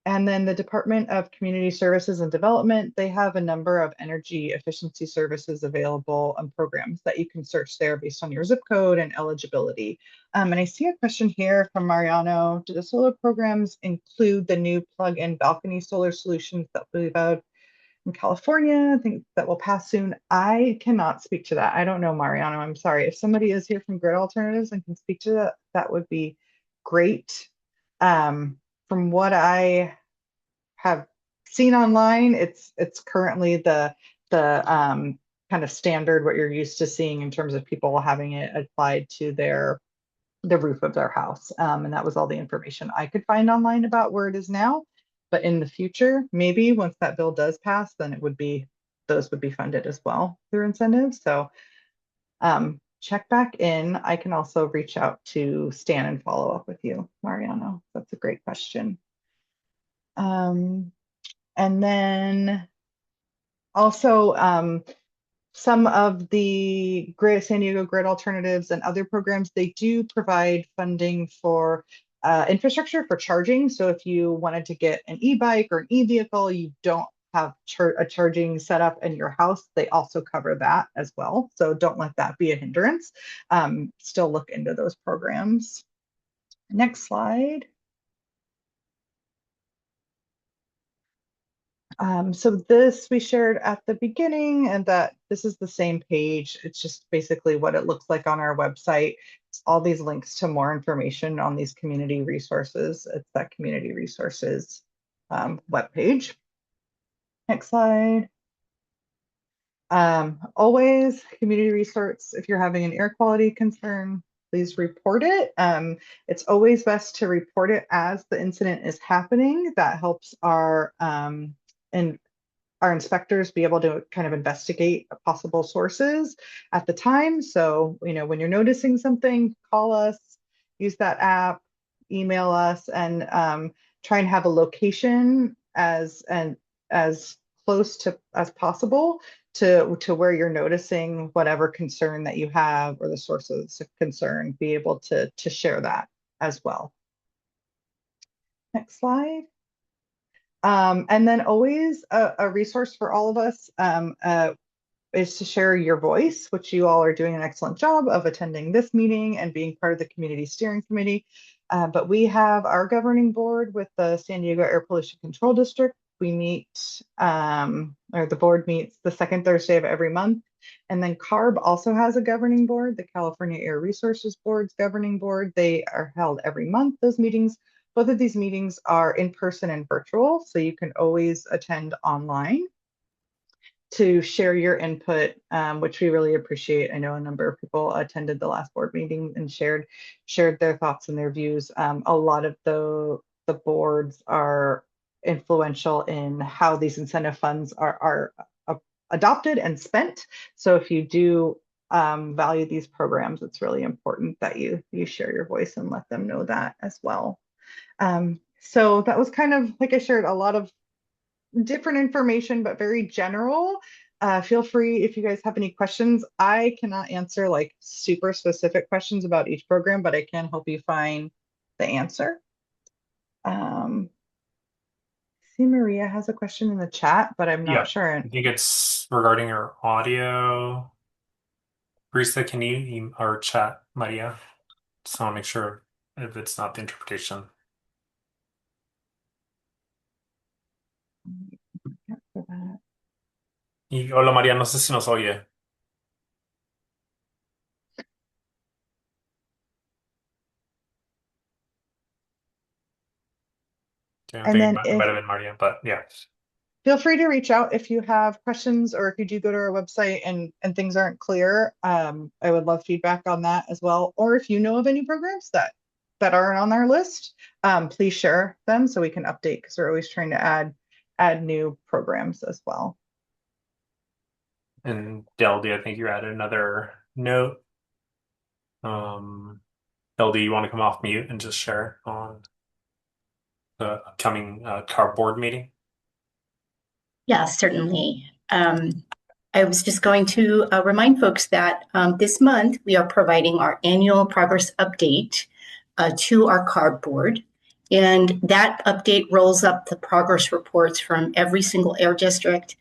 S: And then the Department of Community Services and Development, they have a number of energy efficiency services available and programs that you can search there based on your zip code and eligibility. And I see a question here from Mariano. Do the solar programs include the new plug-in balcony solar solutions that we've had in California? I think that will pass soon. I cannot speak to that. I don't know, Mariano. I'm sorry. If somebody is here from Grid Alternatives and can speak to that, that would be great. From what I have seen online, it's currently the kind of standard, what you're used to seeing in terms of people having it applied to the roof of their house. And that was all the information I could find online about where it is now. But in the future, maybe once that bill does pass, then those would be funded as well through incentives. So check back in. I can also reach out to Stan and follow up with you, Mariano. That's a great question. And then also some of the San Diego Grid Alternatives and other programs, they do provide funding for infrastructure for charging. So if you wanted to get an e-bike or an e-vehicle, you don't have a charging setup in your house, they also cover that as well. So don't let that be a hindrance. Still look into those programs. Next slide. So this we shared at the beginning, and that this is the same page. It's just basically what it looks like on our website. All these links to more information on these community resources. It's that community resources webpage. Next slide. Always community resource, if you're having an air quality concern, please report it. It's always best to report it as the incident is happening. That helps our inspectors be able to kind of investigate possible sources at the time. So, when you're noticing something, call us, use that app, email us, and try and have a location as close to as possible to where you're noticing whatever concern that you have or the source of concern, be able to share that as well. Next slide. And then always a resource for all of us is to share your voice, which you all are doing an excellent job of attending this meeting and being part of the community steering committee. But we have our governing board with the San Diego Air Pollution Control District. We meet, or the board meets the second Thursday of every month. And then CARB also has a governing board, the California Air Resources Board's governing board. They are held every month, those meetings. Both of these meetings are in person and virtual, so you can always attend online to share your input, which we really appreciate. I know a number of people attended the last board meeting and shared their thoughts and their views. A lot of the boards are influential in how these incentive funds are adopted and spent. So if you do value these programs, it's really important that you share your voice and let them know that as well. So that was kind of, like I shared, a lot of different information, but very general. Feel free if you guys have any questions. I cannot answer like super specific questions about each program, but I can help you find the answer. See, Maria has a question in the chat, but I'm not sure.
B: I think it's regarding your audio. Brisa, can you or chat Maria? Just want to make sure if it's not the interpretation. Y hola María, no sé si nos oye. I
S: And
B: think
S: then
B: it might have been Maria, but yeah.
S: Feel free to reach out if you have questions or if you do go to our website and things aren't clear. I would love feedback on that as well. Or if you know of any programs that aren't on our list, please share them so we can update, because we're always trying to add new programs as well.
B: And Deldy, I think you added another note. Deldy, you want to come off mute and just share on the upcoming CARB board meeting?
E: Yeah, certainly. I was just going to remind folks that this month we are providing our annual progress update to our CARB board. And that update rolls up the progress reports from every single air district.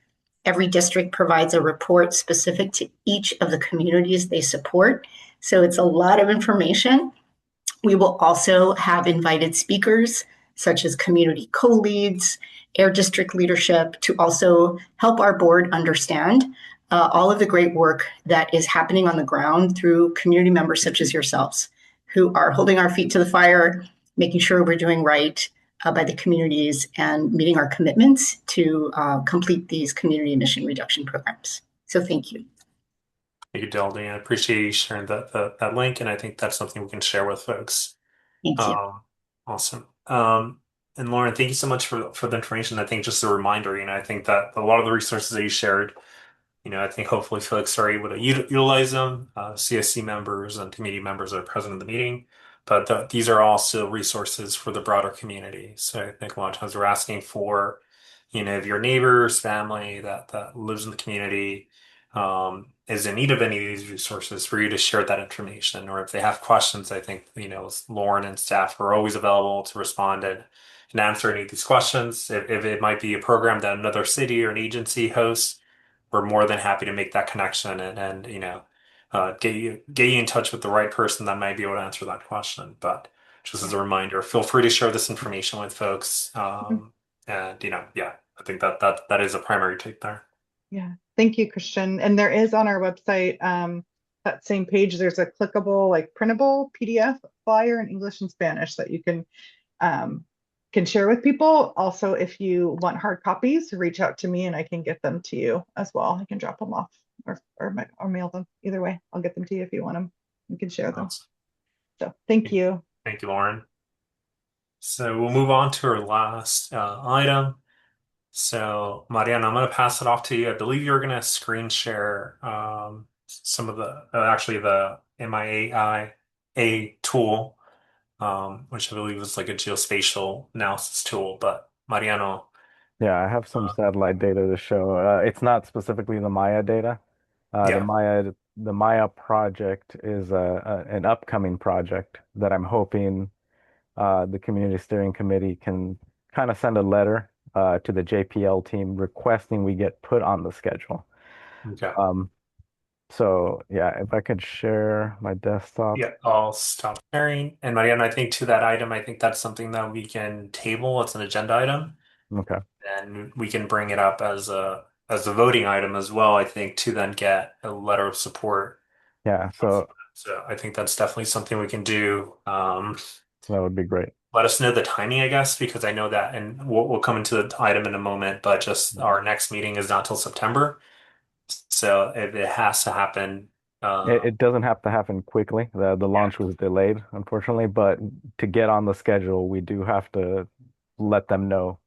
E: Every district provides a report specific to each of the communities they support. So it's a lot of information. We will also have invited speakers, such as community co-leads, air district leadership, to also help our board understand all of the great work that is happening on the ground through community members such as yourselves, who are holding our feet to the fire, making sure we're doing right by the communities and meeting our commitments to complete these community emission reduction programs. So thank you.
B: Thank you, Deldy. I appreciate you sharing that link, and I think that's something we can share with folks.
K: Thank you.
B: Awesome. And Lauren, thank you so much for the information. I think just a reminder, I think that a lot of the resources that you shared, I think hopefully folks are able to utilize them, CSC members and committee members that are present in the meeting. But these are also resources for the broader community. So I think a lot of times we're asking for, if your neighbors, family that lives in the community is in need of any of these resources, for you to share that information. Or if they have questions, I think, Lauren and staff are always available to respond and answer any of these questions. If it might be a program that another city or an agency hosts, we're more than happy to make that connection and get you in touch with the right person that might be able to answer that question. But just as a reminder, feel free to share this information with folks. And yeah, I think that is a primary take there.
S: Yeah, thank you, Christian. And there is on our website, that same page, there's a clickable, like printable PDF flyer in English and Spanish that you can share with people. Also, if you want hard copies, reach out to me and I can get them to you as well. I can drop them off or mail them. Either way, I'll get them to you if you want them. You can share them. So thank you.
B: Thank you, Lauren. So we'll move on to our last item. So Mariana, I'm going to pass it off to you. I believe you're going to screen share some of actually the MIAI tool, which I believe is like a geospatial analysis tool. But Mariano,
L: Yeah, I have some satellite data to show. It's not specifically the Maya data. The Maya project is an upcoming project that I'm hoping the Community Steering Committee can kind of send a letter to the JPL team requesting we get put on the schedule.
B: Okay.
L: So yeah, if I could share my desktop.
B: Yeah, I'll stop sharing. And Mariana, I think to that item, I think that's something that we can table. It's an agenda item.
L: Okay.
B: And we can bring it up as a voting item as well, I think, to then get a letter of support.
L: Yeah, so
B: I think that's definitely something we can do.
L: that would be great.
B: Let us know the timing, I guess, because I know that, and we'll come into the item in a moment, but just our next meeting is not till September. So if it has to happen,
L: It doesn't have to happen quickly. The launch was delayed, unfortunately, but to get on the schedule, we do have to let them know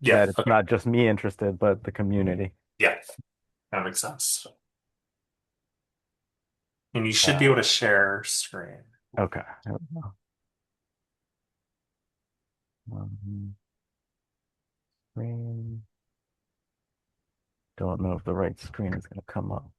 L: that it's not just me interested, but the community.
B: Yeah, that makes sense. And you should be able to share screen.
L: Okay. There we go. Screen. Don't know if the right screen is going to come up.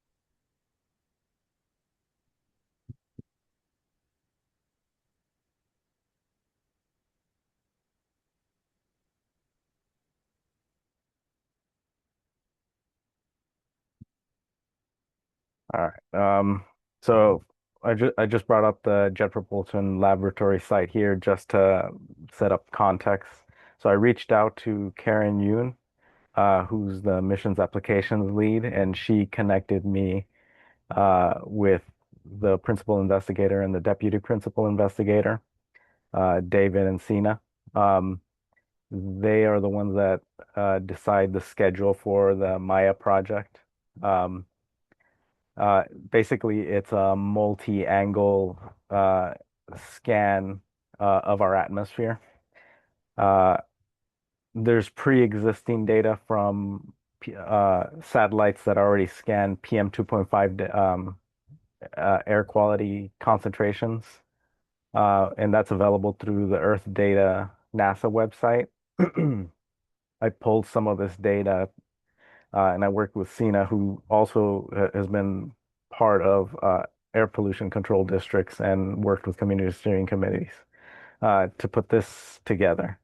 L: All right. So I just brought up the Jet Propulsion Laboratory site here just to set up context. So I reached out to Karen Yoon, who's the missions applications lead, and she connected me with the principal investigator and the deputy principal investigator, David and Sina. They are the ones that decide the schedule for the Maya project. Basically, it's a multi-angle scan of our atmosphere. There's pre-existing data from satellites that already scan PM 2.5 air quality concentrations, and that's available through the Earth Data NASA website. I pulled some of this data, and I worked with Sina, who also has been part of air pollution control districts and worked with community steering committees to put this together.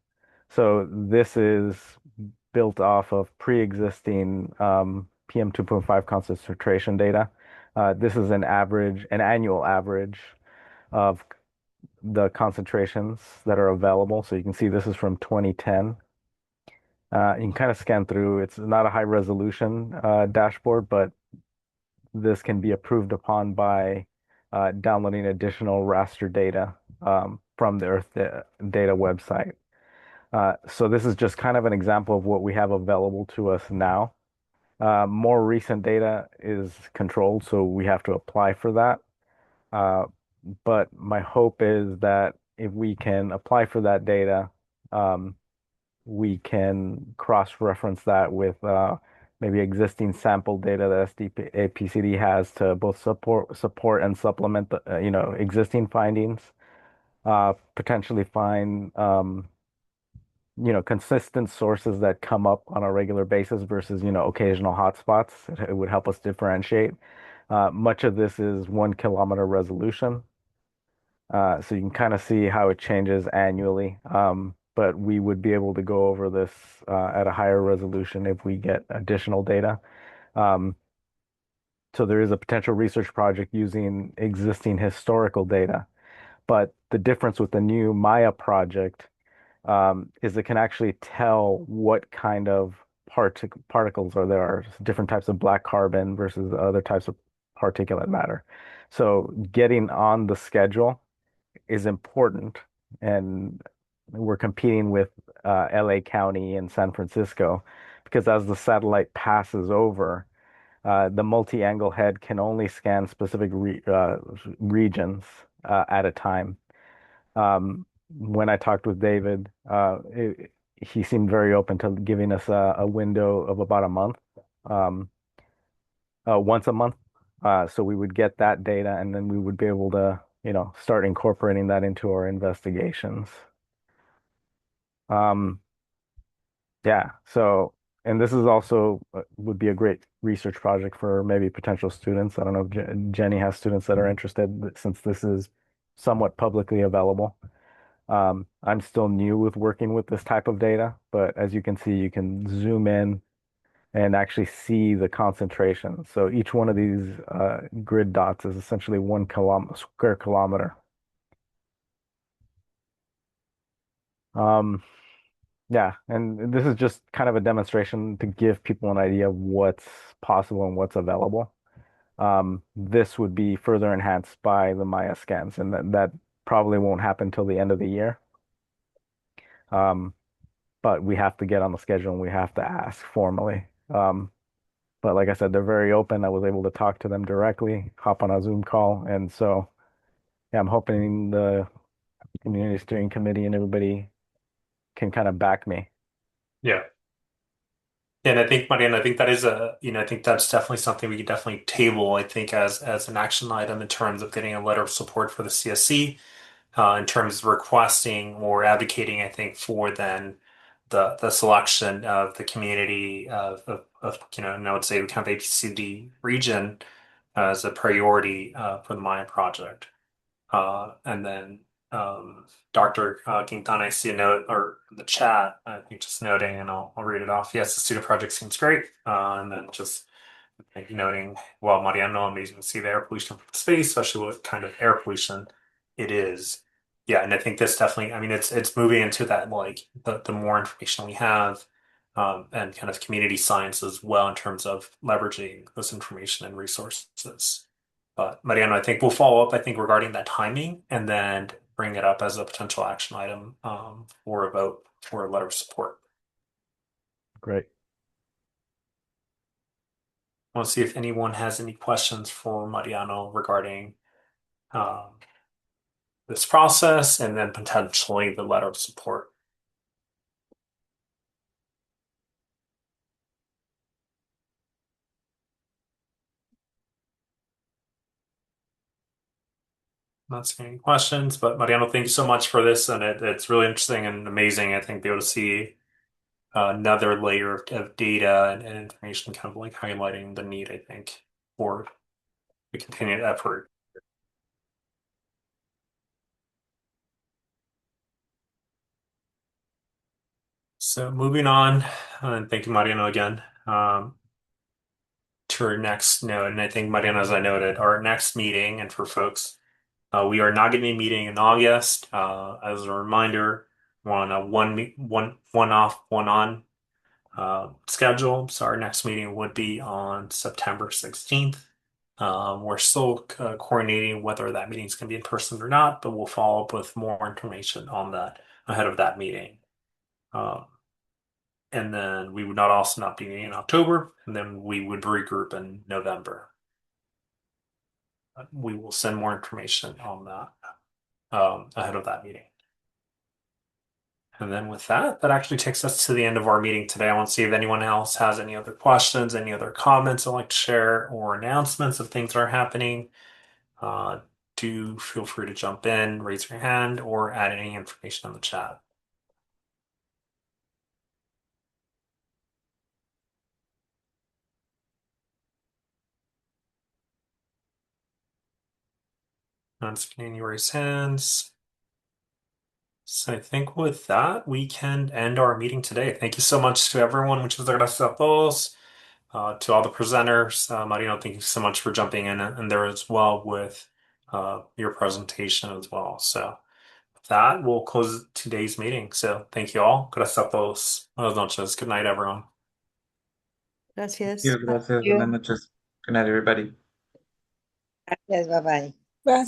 L: So this is built off of pre-existing PM 2.5 concentration data. This is an annual average of the concentrations that are available. So you can see this is from 2010. You can kind of scan through. It's not a high resolution dashboard, but this can be approved upon by downloading additional raster data from the Earth Data website. So this is just kind of an example of what we have available to us now. More recent data is controlled, so we have to apply for that. Uh, but my hope is that if we can apply for that data, um, we can cross-reference that with maybe existing sample data that SDAPCD has to both support and supplement the existing findings. Potentially find consistent sources that come up on a regular basis versus occasional hotspots. It would help us differentiate. Much of this is 1 kilometer resolution. So you can kind of see how it changes annually. But we would be able to go over this at a higher resolution if we get additional data. Um, so there is a potential research project using existing historical data. But the difference with the new Maya project is it can actually tell what kind of particles are there, different types of black carbon versus other types of particulate matter. So getting on the schedule is important, and we're competing with LA County and San Francisco because as the satellite passes over, the multi-angle head can only scan specific regions at a time. When I talked with David, he seemed very open to giving us a window of about a month, um, once a month. So we would get that data and then we would be able to, start incorporating that into our investigations. Um, yeah, so, and this is also would be a great research project for maybe potential students. I don't know if Jenny has students that are interested since this is somewhat publicly available. I'm still new with working with this type of data, but as you can see, you can zoom in and actually see the concentration. So each one of these grid dots is essentially 1 square kilometer. Yeah, and this is just kind of a demonstration to give people an idea of what's possible and what's available. This would be further enhanced by the Maya scans, and that probably won't happen till the end of the year. But we have to get on the schedule and we have to ask formally. But like I said, they're very open. I was able to talk to them directly, hop on a Zoom call. And so, yeah, I'm hoping the community steering committee and everybody can kind of back me.
B: Yeah. And I think, Mariana, I think that is I think that's definitely something we could definitely table, I think, as an action item in terms of getting a letter of support for the CSC, in terms of requesting or advocating, I think, for then the selection of the community and I would say the kind of APCD region as a priority for the Maya project. And then Dr. Quintana, I see a note or the chat, I think just noting, and I'll read it off. Yes, the student project seems great. And then just noting, well, Mariano, amazing to see the air pollution from space, especially what kind of air pollution it is. Yeah, and I think this definitely, I mean, it's moving into that, like the more information we have, and kind of community science as well in terms of leveraging this information and resources. But Mariano, I think we'll follow up, I think, regarding that timing and then bring it up as a potential action item for a vote for a letter of support.
L: Great.
B: I want to see if anyone has any questions for Mariano regarding this process and then potentially the letter of support. Not seeing any questions, but Mariano, thank you so much for this, and it's really interesting and amazing. I think be able to see another layer of data and information, kind of like highlighting the need, I think, for the continued effort. So moving on, and thank you, Mariano, again, to our next note. And I think, Mariano, as I noted, our next meeting, and for folks, we are not going to be meeting in August. As a reminder, we're on a one off, one on schedule. So our next meeting would be on September 16th. We're still coordinating whether that meeting is going to be in person or not, but we'll follow up with more information on that ahead of that meeting. And then we would also not be meeting in October, and then we would regroup in November. We will send more information on that ahead of that meeting. And then with that, that actually takes us to the end of our meeting today. I want to see if anyone else has any other questions, any other comments they'd like to share, or announcements of things that are happening. Do feel free to jump in, raise your hand, or add any information in the chat. Not seeing any raised hands. So I think with that, we can end our meeting today. Thank you so much to everyone. Muchas gracias a todos. To all the presenters. Marino, thank you so much for jumping in there as well with your presentation as well. So with that, we'll close today's meeting. So thank you all. Gracias a todos. Buenas noches. Good night, everyone.
M: Gracias.
H: Gracias. Buenas noches. Good night, everybody.
F: Gracias, bye bye.